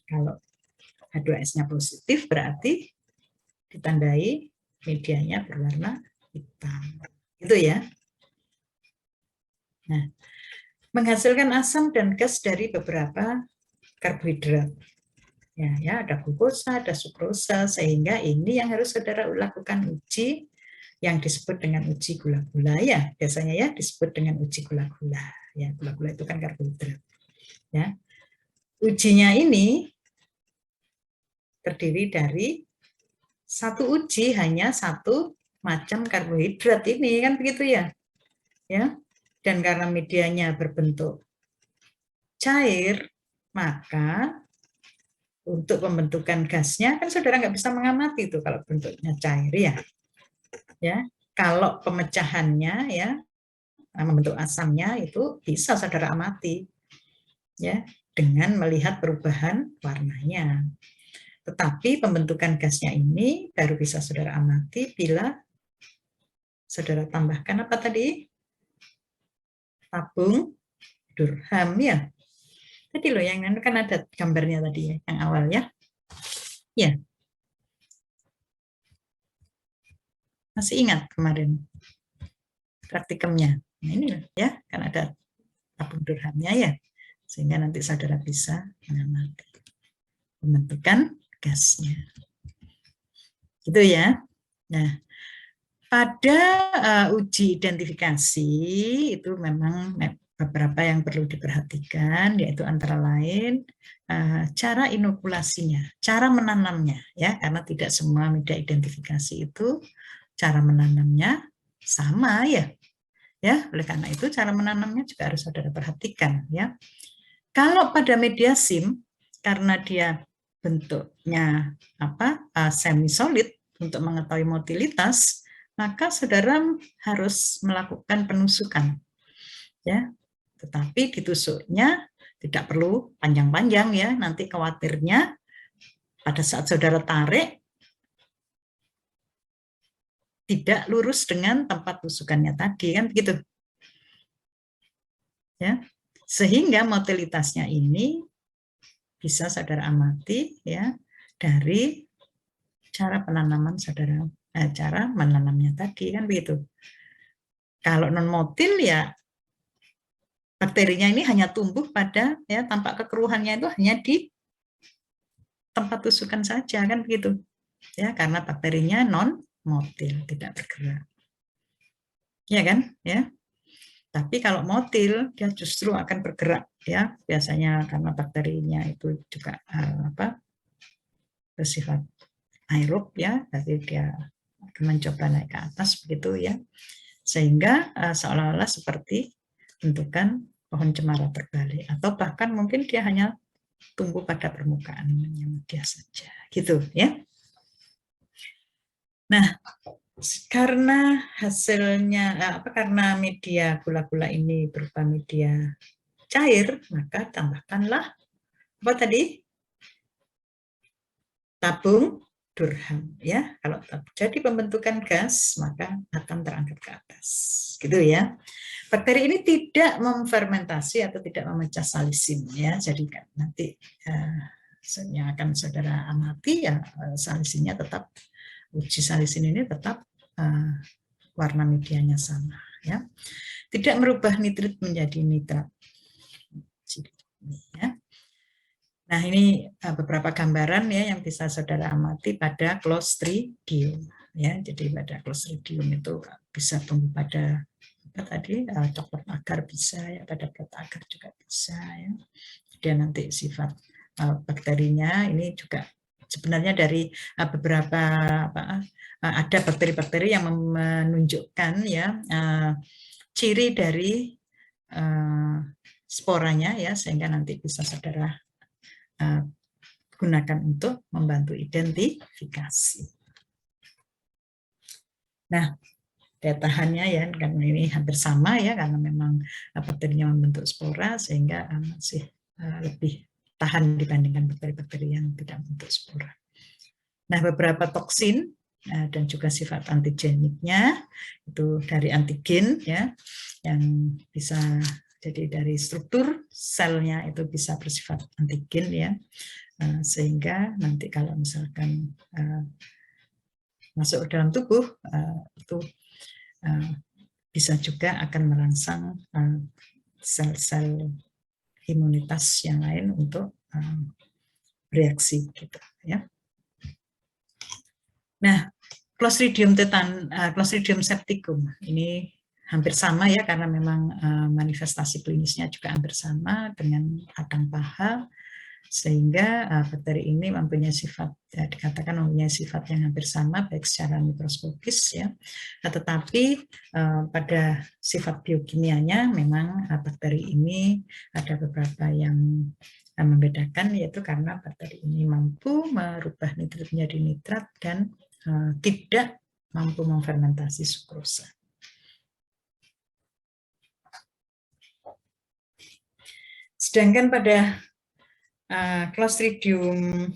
A: Kalau H2S-nya positif berarti ditandai medianya berwarna hitam. Itu ya. Nah, menghasilkan asam dan gas dari beberapa karbohidrat. Ya, ada glukosa, ada sukrosa, sehingga ini yang harus saudara lakukan uji yang disebut dengan uji gula-gula ya. Biasanya ya disebut dengan uji gula-gula. Ya, gula-gula itu kan karbohidrat. Ya. Ujinya ini terdiri dari satu uji hanya satu macam karbohidrat ini kan begitu ya. Ya. Dan karena medianya berbentuk cair, maka untuk pembentukan gasnya kan saudara nggak bisa mengamati itu kalau bentuknya cair ya. Kalau pemecahannya ya membentuk asamnya itu bisa saudara amati ya dengan melihat perubahan warnanya. Tetapi pembentukan gasnya ini baru bisa saudara amati bila saudara tambahkan apa tadi? Tabung Durham ya. Tadi loh yang kan ada gambarnya tadi ya, yang awal ya. Ya. Masih ingat kemarin praktikumnya. Nah, ini loh ya, kan ada tabung Durhamnya ya. Sehingga nanti saudara bisa mengamati pembentukan gasnya. Gitu ya. Nah, pada uji identifikasi itu memang beberapa yang perlu diperhatikan, yaitu antara lain cara inokulasinya, cara menanamnya, ya, karena tidak semua media identifikasi itu cara menanamnya sama ya. Ya, oleh karena itu cara menanamnya juga harus saudara perhatikan ya. Kalau pada media SIM karena dia bentuknya semi solid untuk mengetahui motilitas, maka saudara harus melakukan penusukan ya. Tetapi ditusuknya tidak perlu panjang-panjang ya, nanti khawatirnya pada saat saudara tarik tidak lurus dengan tempat tusukannya tadi kan begitu. Ya. Sehingga motilitasnya ini bisa saudara amati ya dari cara penanaman saudara, cara menanamnya tadi kan begitu. Kalau non motil ya bakterinya ini hanya tumbuh pada ya tampak kekeruhannya itu hanya di tempat tusukan saja kan begitu ya, karena bakterinya non motil tidak bergerak ya kan ya. Tapi kalau motil dia justru akan bergerak ya, biasanya karena bakterinya itu juga bersifat aerob ya, jadi dia akan mencoba naik ke atas begitu ya, sehingga seolah-olah seperti bentukan pohon cemara terbalik, atau bahkan mungkin dia hanya tumbuh pada permukaan dia saja gitu ya. Nah, karena hasilnya karena media gula-gula ini berupa media cair, maka tambahkanlah apa tadi? Tabung Durham ya. Kalau jadi pembentukan gas maka akan terangkat ke atas gitu ya. Bakteri ini tidak memfermentasi atau tidak memecah salisin ya, jadi nanti yang akan saudara amati ya salisinnya tetap, uji salisin ini tetap warna medianya sama ya, tidak merubah nitrit menjadi nitrat ya. Nah, ini beberapa gambaran ya yang bisa saudara amati pada Clostridium ya. Jadi pada Clostridium itu bisa tumbuh pada apa tadi coklat agar bisa ya, pada plot agar juga bisa ya. Kemudian nanti sifat bakterinya ini juga sebenarnya dari beberapa ada bakteri-bakteri yang menunjukkan ya ciri dari sporanya ya, sehingga nanti bisa saudara gunakan untuk membantu identifikasi. Nah, daya tahannya ya kan ini hampir sama ya, karena memang bakterinya membentuk spora sehingga masih lebih tahan dibandingkan bakteri-bakteri yang tidak membentuk spora. Nah, beberapa toksin dan juga sifat antigeniknya itu dari antigen ya, yang bisa jadi dari struktur selnya itu bisa bersifat antigen ya, sehingga nanti kalau misalkan masuk ke dalam tubuh itu bisa juga akan merangsang sel-sel imunitas yang lain untuk bereaksi gitu ya. Nah, Clostridium Clostridium septicum ini hampir sama ya, karena memang manifestasi klinisnya juga hampir sama dengan radang paha Sehingga bakteri ini mempunyai sifat, dikatakan mempunyai sifat yang hampir sama baik secara mikroskopis ya. Tetapi pada sifat biokimianya memang bakteri ini ada beberapa yang membedakan, yaitu karena bakteri ini mampu merubah nitrit menjadi nitrat dan tidak mampu memfermentasi sukrosa. Sedangkan pada Clostridium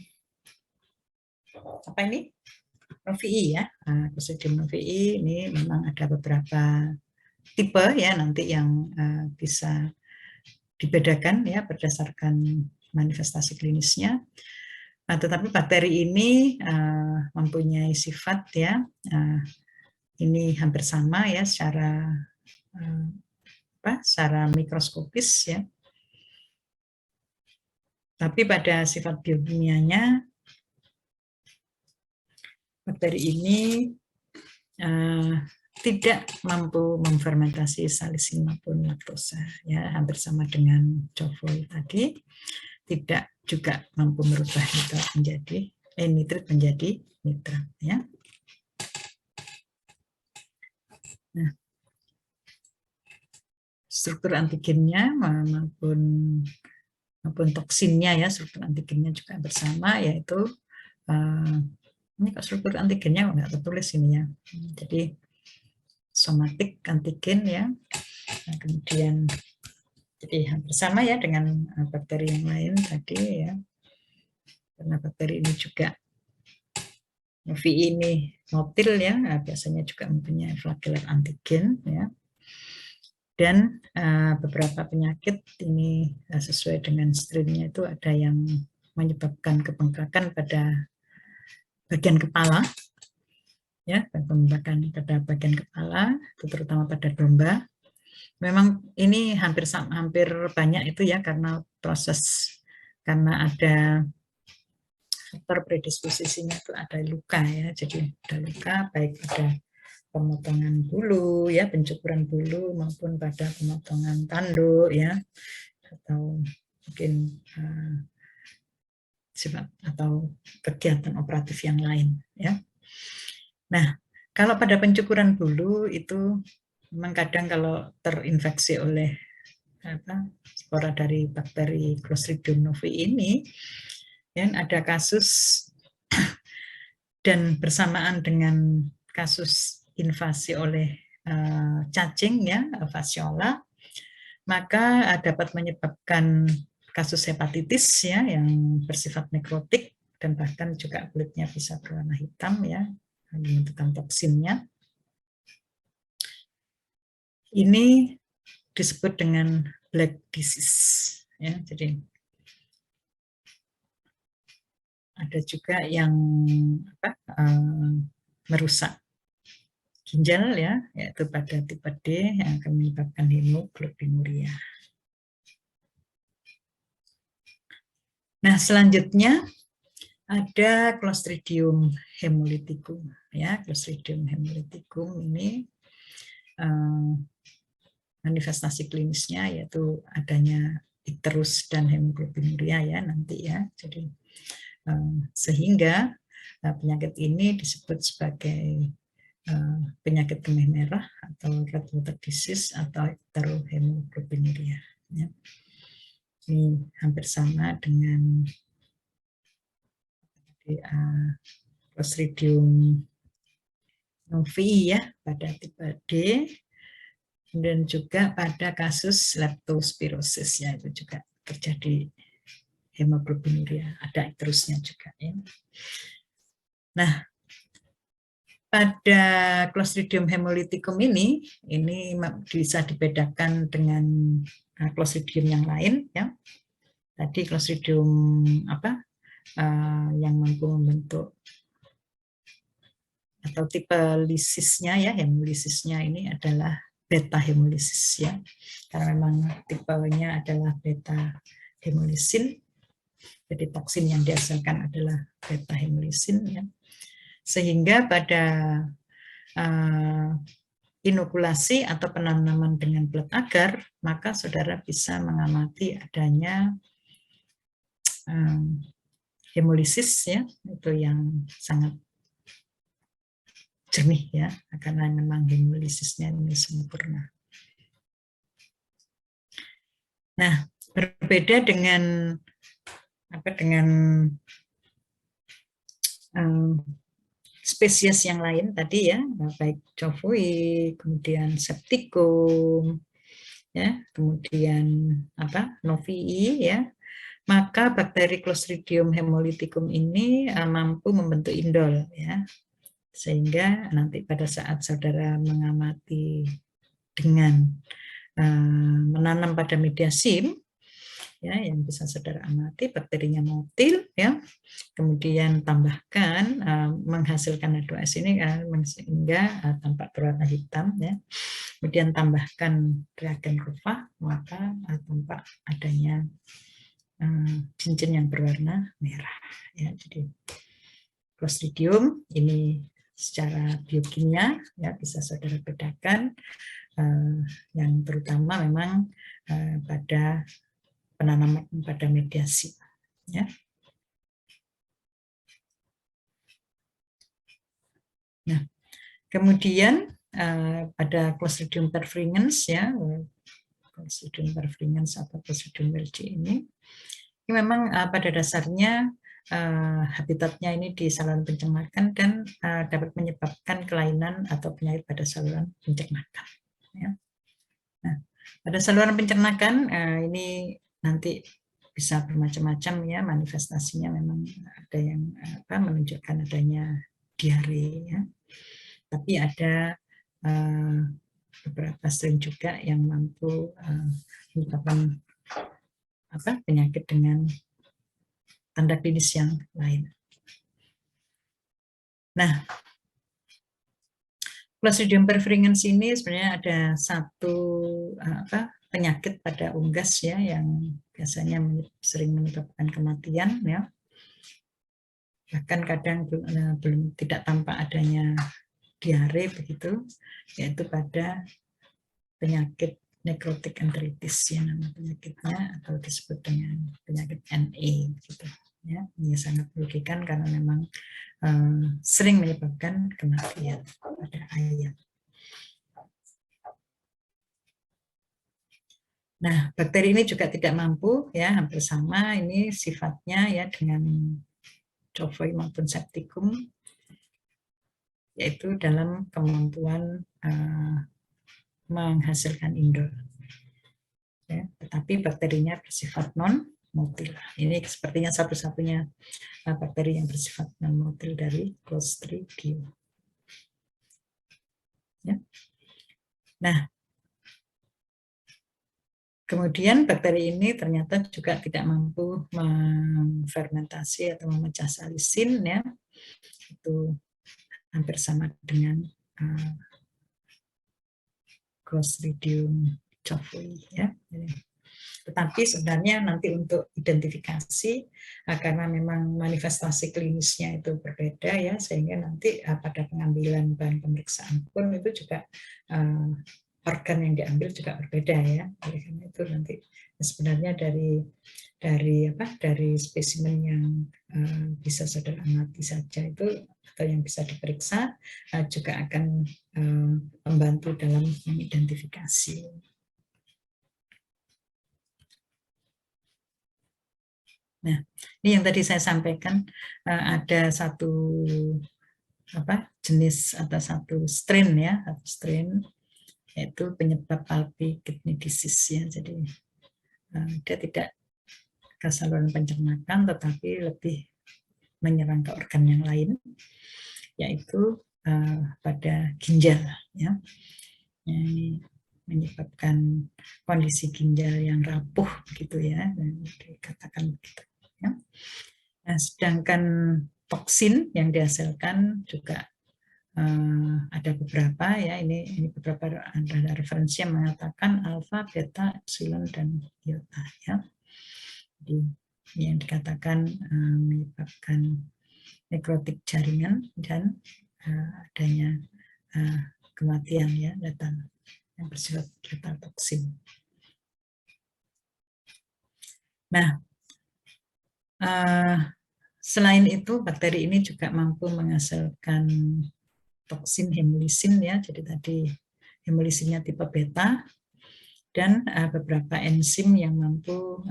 A: novii ya, Clostridium novii ini memang ada beberapa tipe ya nanti yang bisa dibedakan ya berdasarkan manifestasi klinisnya. Tetapi bakteri ini mempunyai sifat ya, ini hampir sama ya secara mikroskopis ya. Tapi pada sifat biokimianya, bakteri ini tidak mampu memfermentasi salisin maupun laktosa, ya hampir sama dengan Jovoi tadi, tidak juga mampu merubah nitrit menjadi nitrat, ya. Nah, struktur antigennya maupun toksinnya ya, struktur antigennya juga bersama, yaitu ini kok struktur antigennya nggak tertulis ini ya, jadi somatik antigen ya, nah, kemudian jadi hampir sama ya dengan bakteri yang lain tadi ya, karena bakteri ini juga novii ini motil ya, biasanya juga mempunyai flagelar antigen ya. Dan beberapa penyakit ini sesuai dengan strain-nya itu ada yang menyebabkan kebengkakan pada bagian kepala, ya, pembengkakan pada bagian kepala, itu terutama pada domba. Memang ini hampir banyak itu ya karena ada faktor predisposisinya itu ada luka ya, jadi ada luka baik pada pemotongan bulu ya, pencukuran bulu maupun pada pemotongan tanduk ya, atau mungkin sifat atau kegiatan operatif yang lain ya. Nah, kalau pada pencukuran bulu itu memang kadang kalau terinfeksi oleh spora dari bakteri Clostridium novii ini, ya, ada kasus dan bersamaan dengan kasus invasi oleh cacing ya, fasciola, maka dapat menyebabkan kasus hepatitis ya yang bersifat nekrotik dan bahkan juga kulitnya bisa berwarna hitam ya, membentukkan toksinnya. Ini disebut dengan black disease ya, jadi ada juga yang merusak ginjal ya, yaitu pada tipe D yang akan menyebabkan hemoglobinuria. Nah, selanjutnya ada Clostridium hemolyticum ya. Clostridium hemolyticum ini manifestasi klinisnya yaitu adanya icterus dan hemoglobinuria ya nanti ya. Jadi sehingga penyakit ini disebut sebagai penyakit kemih merah atau red water disease atau icterohemoglobinuria ya. Ini hampir sama dengan Clostridium novii ya pada tipe D, dan juga pada kasus leptospirosis ya, itu juga terjadi hemoglobinuria, ada icterusnya juga ya. Nah, pada Clostridium hemolyticum ini bisa dibedakan dengan Clostridium yang lain ya. Tadi Clostridium yang mampu membentuk atau tipe lisisnya ya, hemolisisnya ini adalah beta hemolisis ya, karena memang tipenya adalah beta hemolisin, jadi toksin yang dihasilkan adalah beta hemolisin ya. Sehingga pada inokulasi atau penanaman dengan pelet agar, maka saudara bisa mengamati adanya hemolisis ya, itu yang sangat jernih ya, karena memang hemolisisnya ini sempurna. Nah, berbeda dengan spesies yang lain tadi ya, baik Covui, kemudian Septicum, ya, kemudian Novii ya, maka bakteri Clostridium hemolyticum ini mampu membentuk indol ya, sehingga nanti pada saat saudara mengamati dengan menanam pada media SIM ya, yang bisa saudara amati bakterinya motil ya, kemudian tambahkan menghasilkan H2S ini sehingga tampak berwarna hitam ya, kemudian tambahkan reagen Ruffach maka tampak adanya cincin yang berwarna merah ya. Jadi Clostridium ini secara biokimia ya bisa saudara bedakan, yang terutama memang pada penanaman pada mediasi ya. Nah, kemudian pada Clostridium perfringens ya, Clostridium perfringens atau Clostridium welchi ini memang pada dasarnya habitatnya ini di saluran pencernaan dan dapat menyebabkan kelainan atau penyakit pada saluran pencernaan. Ya. Nah, pada saluran pencernaan ini nanti bisa bermacam-macam ya manifestasinya, memang ada yang menunjukkan adanya diare ya, tapi ada beberapa strain juga yang mampu menyebabkan penyakit dengan tanda klinis yang lain. Nah, Clostridium perfringens ini sebenarnya ada satu penyakit pada unggas ya yang biasanya sering menyebabkan kematian ya. Bahkan kadang belum tidak tampak adanya diare begitu, yaitu pada penyakit necrotic enteritis ya nama penyakitnya, atau disebut dengan penyakit NE gitu ya. Ini sangat merugikan karena memang sering menyebabkan kematian pada ayam. Nah, bakteri ini juga tidak mampu ya, hampir sama ini sifatnya ya dengan Covui maupun Septicum, yaitu dalam kemampuan menghasilkan indol. Ya, tetapi bakterinya bersifat non-motil. Ini sepertinya satu-satunya bakteri yang bersifat non-motil dari Clostridium. Ya. Nah, kemudian bakteri ini ternyata juga tidak mampu memfermentasi atau memecah salisin ya. Itu hampir sama dengan Clostridium covui ya. Tetapi sebenarnya nanti untuk identifikasi karena memang manifestasi klinisnya itu berbeda ya, sehingga nanti pada pengambilan bahan pemeriksaan pun itu juga organ yang diambil juga berbeda ya. Oleh karena itu nanti sebenarnya dari spesimen yang bisa saudara amati saja itu atau yang bisa diperiksa juga akan membantu dalam mengidentifikasi. Nah, ini yang tadi saya sampaikan, ada satu jenis atau satu strain ya, yaitu penyebab pulpy kidney disease ya. Jadi dia tidak ke saluran pencernaan tetapi lebih menyerang ke organ yang lain, yaitu pada ginjal ya. Ini menyebabkan kondisi ginjal yang rapuh gitu ya, dan dikatakan begitu ya. Nah, sedangkan toksin yang dihasilkan juga ada beberapa ya, ini beberapa ada referensi yang mengatakan alfa, beta, epsilon, dan iota ya. Jadi ini yang dikatakan menyebabkan nekrotik jaringan dan adanya kematian ya, datang yang bersifat letal toksin. Nah, Selain itu, bakteri ini juga mampu menghasilkan toksin hemolysin ya. Jadi tadi hemolysinnya tipe beta, dan beberapa enzim yang mampu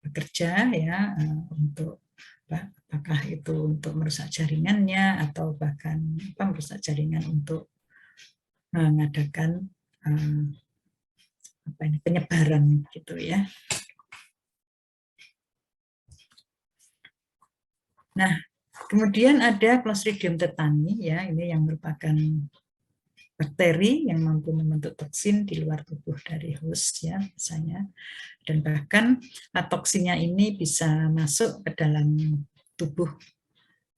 A: bekerja ya untuk apakah itu untuk merusak jaringannya atau bahkan merusak jaringan untuk mengadakan penyebaran gitu ya. Nah, kemudian ada Clostridium tetani ya, ini yang merupakan bakteri yang mampu membentuk toksin di luar tubuh dari host ya misalnya, dan bahkan toksinnya ini bisa masuk ke dalam tubuh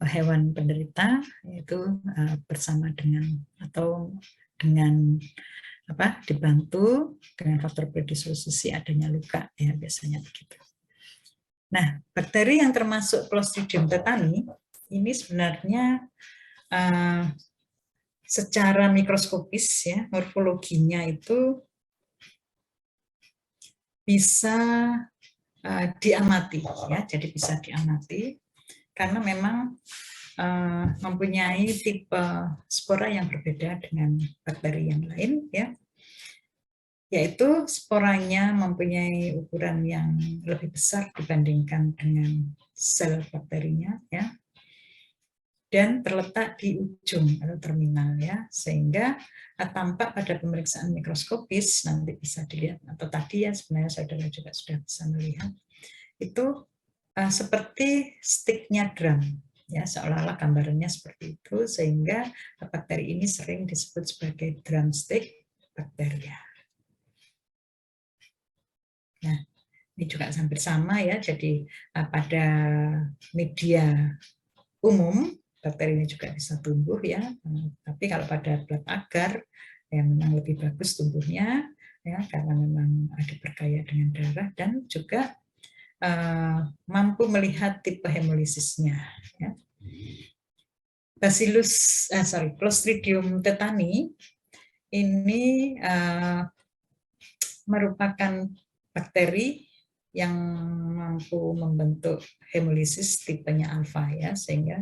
A: hewan penderita, yaitu bersama dengan atau dengan dibantu dengan faktor predisposisi adanya luka ya, biasanya begitu. Nah, bakteri yang termasuk Clostridium tetani ini sebenarnya secara mikroskopis ya, morfologinya itu bisa diamati ya, jadi bisa diamati karena memang mempunyai tipe spora yang berbeda dengan bakteri yang lain ya, yaitu sporanya mempunyai ukuran yang lebih besar dibandingkan dengan sel bakterinya ya, dan terletak di ujung atau terminal ya, sehingga tampak pada pemeriksaan mikroskopis nanti bisa dilihat, atau tadi ya sebenarnya saudara juga sudah bisa melihat itu seperti sticknya drum ya, seolah-olah gambarannya seperti itu, sehingga bakteri ini sering disebut sebagai drumstick bakteria. Nah, ini juga hampir sama ya, jadi pada media umum bakteri ini juga bisa tumbuh ya, tapi kalau pada plat agar yang memang lebih bagus tumbuhnya ya, karena memang diperkaya dengan darah dan juga mampu melihat tipe hemolisisnya ya. Clostridium tetani ini merupakan bakteri yang mampu membentuk hemolisis tipenya alfa ya, sehingga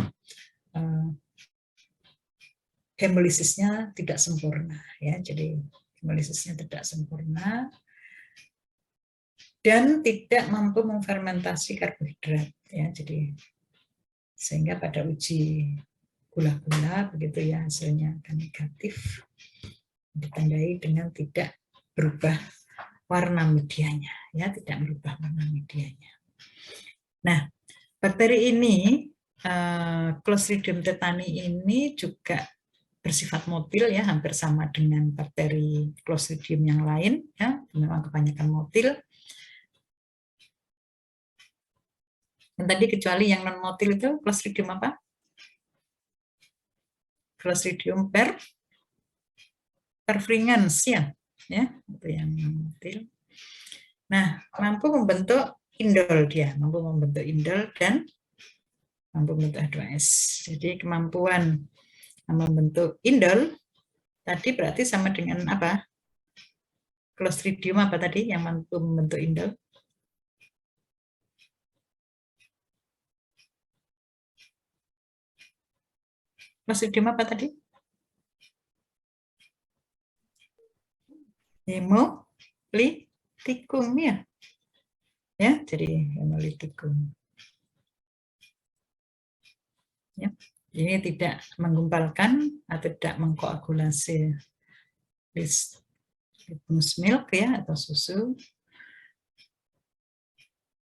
A: hemolisisnya tidak sempurna ya, jadi hemolisisnya tidak sempurna dan tidak mampu memfermentasi karbohidrat ya, jadi sehingga pada uji gula-gula begitu ya, hasilnya akan negatif, ditandai dengan tidak berubah warna medianya ya, tidak berubah warna medianya. Nah, bakteri ini Clostridium tetani ini juga bersifat motil ya, hampir sama dengan bakteri Clostridium yang lain ya, memang kebanyakan motil. Yang tadi kecuali yang non motil itu Clostridium apa? Clostridium perfringens ya, itu yang non motil. Nah, mampu membentuk indol dia, mampu membentuk indol dan mampu membentuk H2S. Jadi kemampuan membentuk indol tadi berarti sama dengan apa? Clostridium apa tadi yang mampu membentuk indol? Clostridium apa tadi? Hemolyticum ya. Ya, jadi hemolyticum. Ya. Ini tidak menggumpalkan atau tidak mengkoagulasi milk ya atau susu,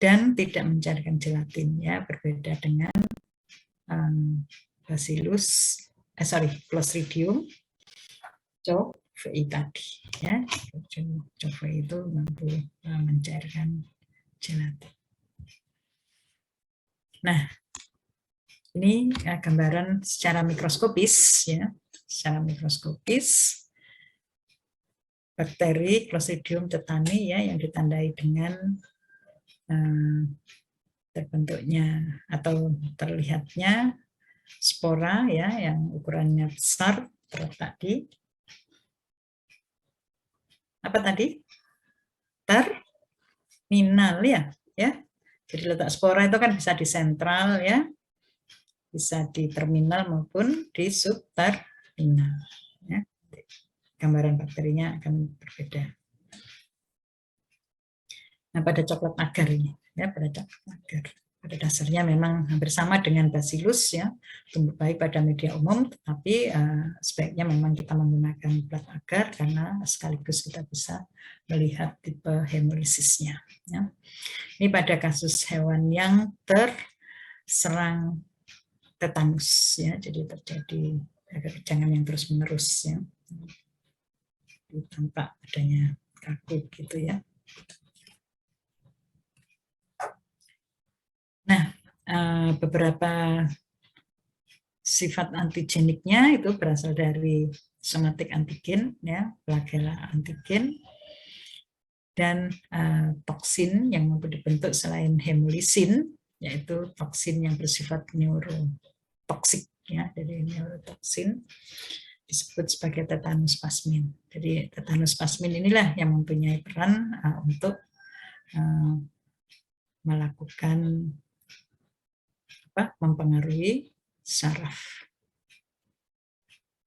A: dan tidak mencarikan gelatin ya, berbeda dengan Clostridium covei tadi ya. Covei itu mampu mencairkan gelatin. Nah, ini gambaran secara mikroskopis ya, secara mikroskopis bakteri Clostridium tetani ya, yang ditandai dengan terbentuknya atau terlihatnya spora ya, yang ukurannya besar, terletak di apa tadi? Terminal ya, Jadi letak spora itu kan bisa di sentral ya, bisa di terminal maupun di subterminal. Ya. Gambaran bakterinya akan berbeda. Nah, pada coklat agar ini, ya, pada coklat agar, pada dasarnya memang hampir sama dengan bacillus ya, tumbuh baik pada media umum, tetapi sebaiknya memang kita menggunakan plat agar karena sekaligus kita bisa melihat tipe hemolisisnya. Ya. Ini pada kasus hewan yang terserang tetanus ya, jadi terjadi kekencangan yang terus menerus ya, tampak adanya kaku gitu ya. Nah, beberapa sifat antigeniknya itu berasal dari somatik antigen, ya, flagella antigen, dan toksin yang mampu dibentuk selain hemolisin, yaitu toksin yang bersifat neurotoksik, ya, jadi neurotoksin disebut sebagai tetanus plasmin. Jadi tetanus plasmin inilah yang mempunyai peran untuk melakukan mempengaruhi saraf,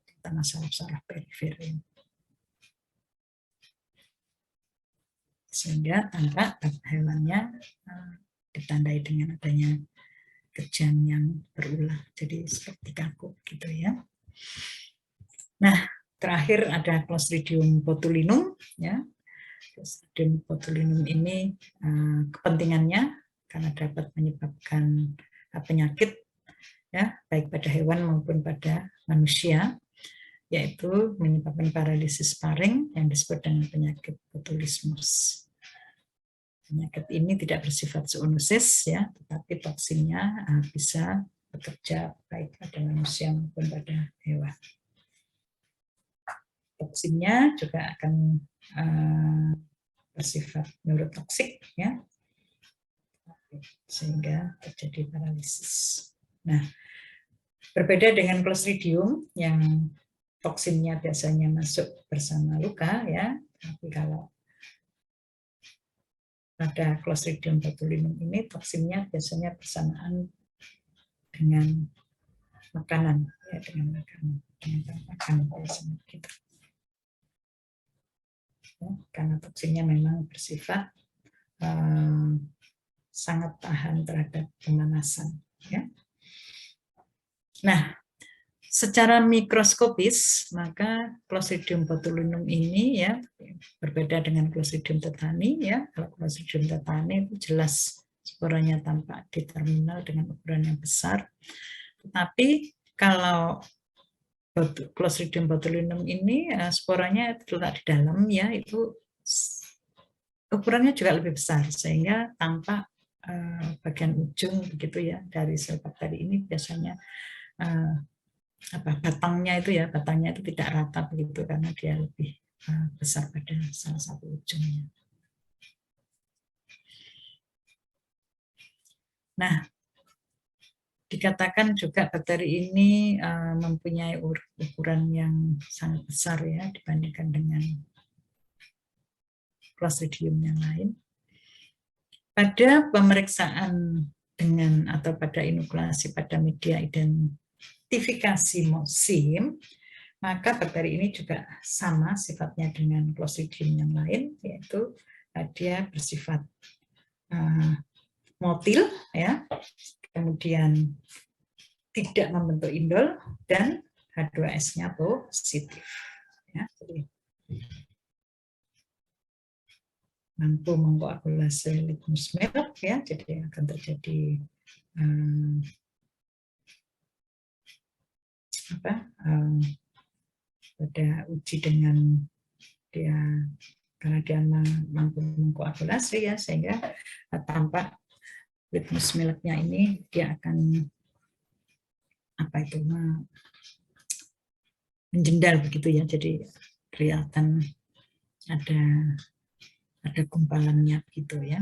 A: terutama saraf perifer, sehingga tampak hewannya ditandai dengan adanya kejang yang berulang, jadi seperti kaku gitu ya. Nah, terakhir ada Clostridium botulinum ya. Clostridium botulinum ini kepentingannya karena dapat menyebabkan penyakit ya, baik pada hewan maupun pada manusia, yaitu menyebabkan paralisis paring yang disebut dengan penyakit botulismus. Penyakit ini tidak bersifat zoonosis ya, tetapi toksinnya bisa bekerja baik pada manusia maupun pada hewan. Toksinnya juga akan bersifat neurotoksik ya, sehingga terjadi paralisis. Nah, berbeda dengan Clostridium yang toksinnya biasanya masuk bersama luka ya, tapi kalau pada Clostridium botulinum ini toksinnya biasanya bersamaan dengan makanan ya, dengan makanan biasanya gitu. Ya, karena toksinnya memang bersifat sangat tahan terhadap pemanasan ya. Nah, secara mikroskopis maka Clostridium botulinum ini ya berbeda dengan Clostridium tetani ya. Kalau Clostridium tetani itu jelas sporanya tampak di terminal dengan ukuran yang besar. Tetapi kalau Clostridium botulinum ini sporanya terletak di dalam ya, itu ukurannya juga lebih besar sehingga tampak bagian ujung begitu ya dari sel bakteri ini biasanya batangnya itu tidak rata begitu karena dia lebih besar pada salah satu ujungnya. Nah, dikatakan juga bakteri ini mempunyai ukuran yang sangat besar ya dibandingkan dengan Clostridium yang lain. Pada pemeriksaan dengan atau pada inokulasi pada media identifikasi musim, maka bakteri ini juga sama sifatnya dengan Clostridium yang lain, yaitu dia bersifat motil, ya, kemudian tidak membentuk indol dan H2S-nya positif. Ya, jadi mampu mengkoagulasi litmus milk, ya, jadi akan terjadi pada uji dengan dia karena dia mampu mengkoagulasi ya, sehingga tampak litmus milknya ini dia akan menjendal begitu ya, jadi kelihatan ada gumpalannya gitu ya.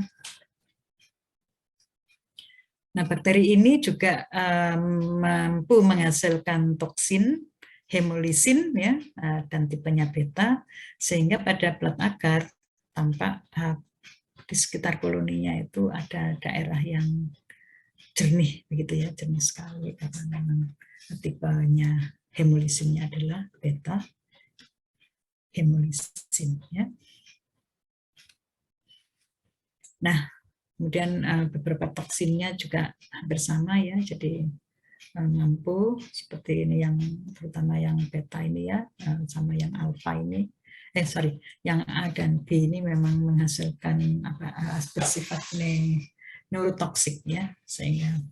A: Nah, bakteri ini juga mampu menghasilkan toksin hemolisin ya, dan tipenya beta, sehingga pada plat agar tampak di sekitar koloninya itu ada daerah yang jernih begitu ya, jernih sekali karena memang tipenya hemulisinnya adalah beta hemulisin ya. Nah, kemudian beberapa toksinnya juga hampir sama ya, jadi mampu seperti ini yang terutama yang beta ini ya, sama yang alfa ini, yang A dan B ini memang menghasilkan bersifat neurotoksik ya, sehingga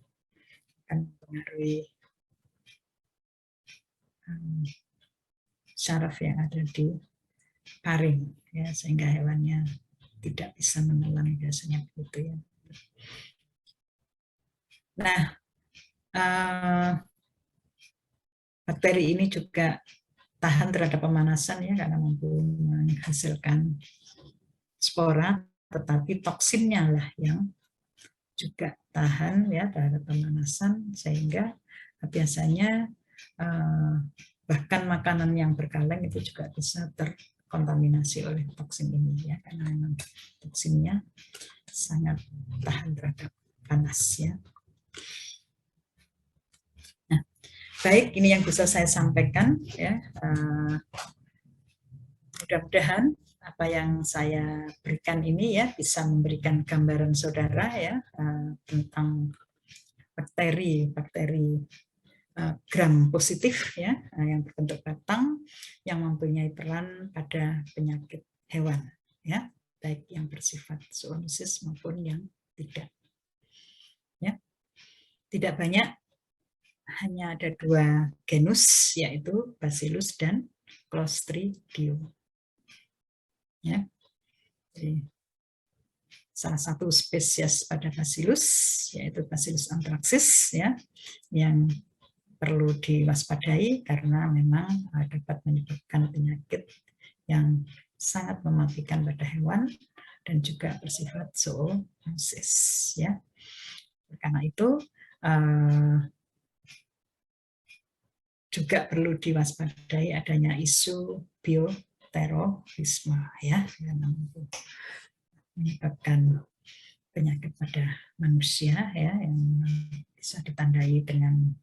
A: akan mempengaruhi syaraf yang ada di paring ya, sehingga hewannya tidak bisa menelan, biasanya begitu ya. Nah, bakteri ini juga tahan terhadap pemanasan ya, karena mampu menghasilkan spora, tetapi toksinnya lah yang juga tahan ya terhadap pemanasan, sehingga biasanya bahkan makanan yang berkaleng itu juga bisa terkontaminasi oleh toksin ini ya, karena memang toksinnya sangat tahan terhadap panas ya. Nah, baik, ini yang bisa saya sampaikan ya. Mudah-mudahan apa yang saya berikan ini ya bisa memberikan gambaran saudara ya tentang bakteri gram positif ya yang berbentuk batang yang mempunyai peran pada penyakit hewan ya, baik yang bersifat zoonosis maupun yang tidak ya. Tidak banyak, hanya ada 2 genus yaitu Bacillus dan Clostridium ya. Jadi, salah satu spesies pada Bacillus yaitu Bacillus anthracis ya, yang perlu diwaspadai karena memang dapat menyebabkan penyakit yang sangat mematikan pada hewan dan juga bersifat zoonosis ya. Karena itu juga perlu diwaspadai adanya isu bioterorisme ya, yang menyebabkan penyakit pada manusia ya, yang bisa ditandai dengan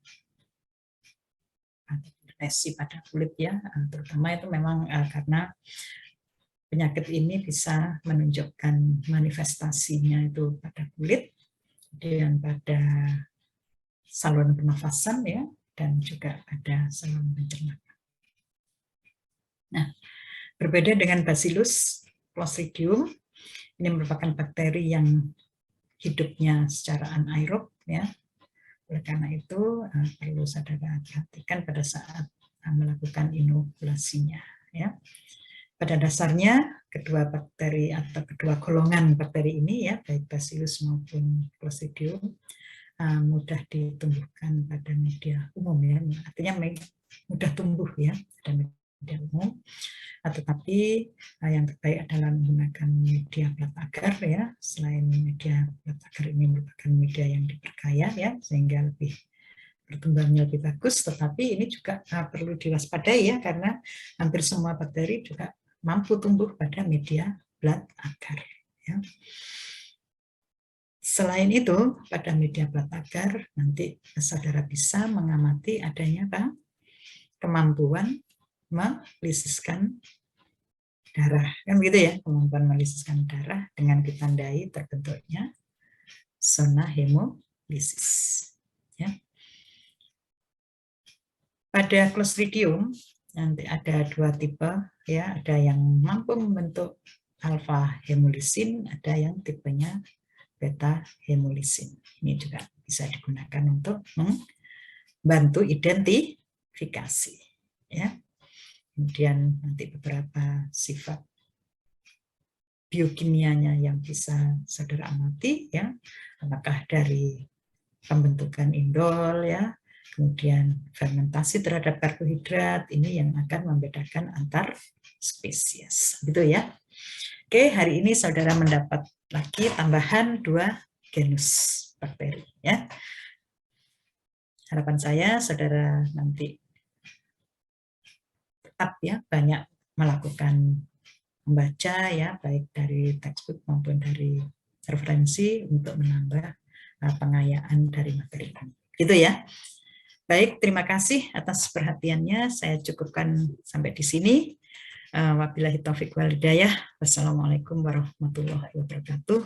A: lesi pada kulit ya, terutama itu memang karena penyakit ini bisa menunjukkan manifestasinya itu pada kulit dan pada saluran pernafasan ya, dan juga pada saluran pencernaan. Nah, berbeda dengan Bacillus Clostridium, ini merupakan bakteri yang hidupnya secara anaerob ya. Oleh karena itu perlu saudara perhatikan pada saat melakukan inokulasinya ya. Pada dasarnya kedua bakteri atau kedua golongan bakteri ini ya, baik Bacillus maupun Clostridium mudah ditumbuhkan pada media umum ya, artinya mudah tumbuh ya pada media umum. Tetapi yang terbaik adalah menggunakan media plat agar ya. Selain media plat agar ini merupakan media yang diperkaya ya, sehingga lebih pertumbuhannya lebih bagus. Tetapi ini juga perlu diwaspadai ya, karena hampir semua bakteri juga mampu tumbuh pada media plat agar ya. Selain itu, pada media plat agar nanti saudara bisa mengamati adanya kemampuan melisiskan darah, kan begitu ya, kemampuan melisiskan darah dengan ditandai terbentuknya zona hemolisis ya. Pada Clostridium nanti ada 2 tipe ya, ada yang mampu membentuk alfa hemolisin, ada yang tipenya beta hemolisin. Ini juga bisa digunakan untuk membantu identifikasi ya. Kemudian nanti beberapa sifat biokimianya yang bisa saudara amati ya, apakah dari pembentukan indol ya, kemudian fermentasi terhadap karbohidrat, ini yang akan membedakan antar spesies, gitu ya. Oke, hari ini saudara mendapat lagi tambahan 2 genus bakteri ya. Harapan saya saudara nanti tetap ya banyak melakukan membaca ya, baik dari textbook maupun dari referensi untuk menambah pengayaan dari materi ini. Gitu ya. Baik, terima kasih atas perhatiannya. Saya cukupkan sampai di sini. Wabillahi taufiq wal hidayah. Wassalamualaikum warahmatullahi wabarakatuh.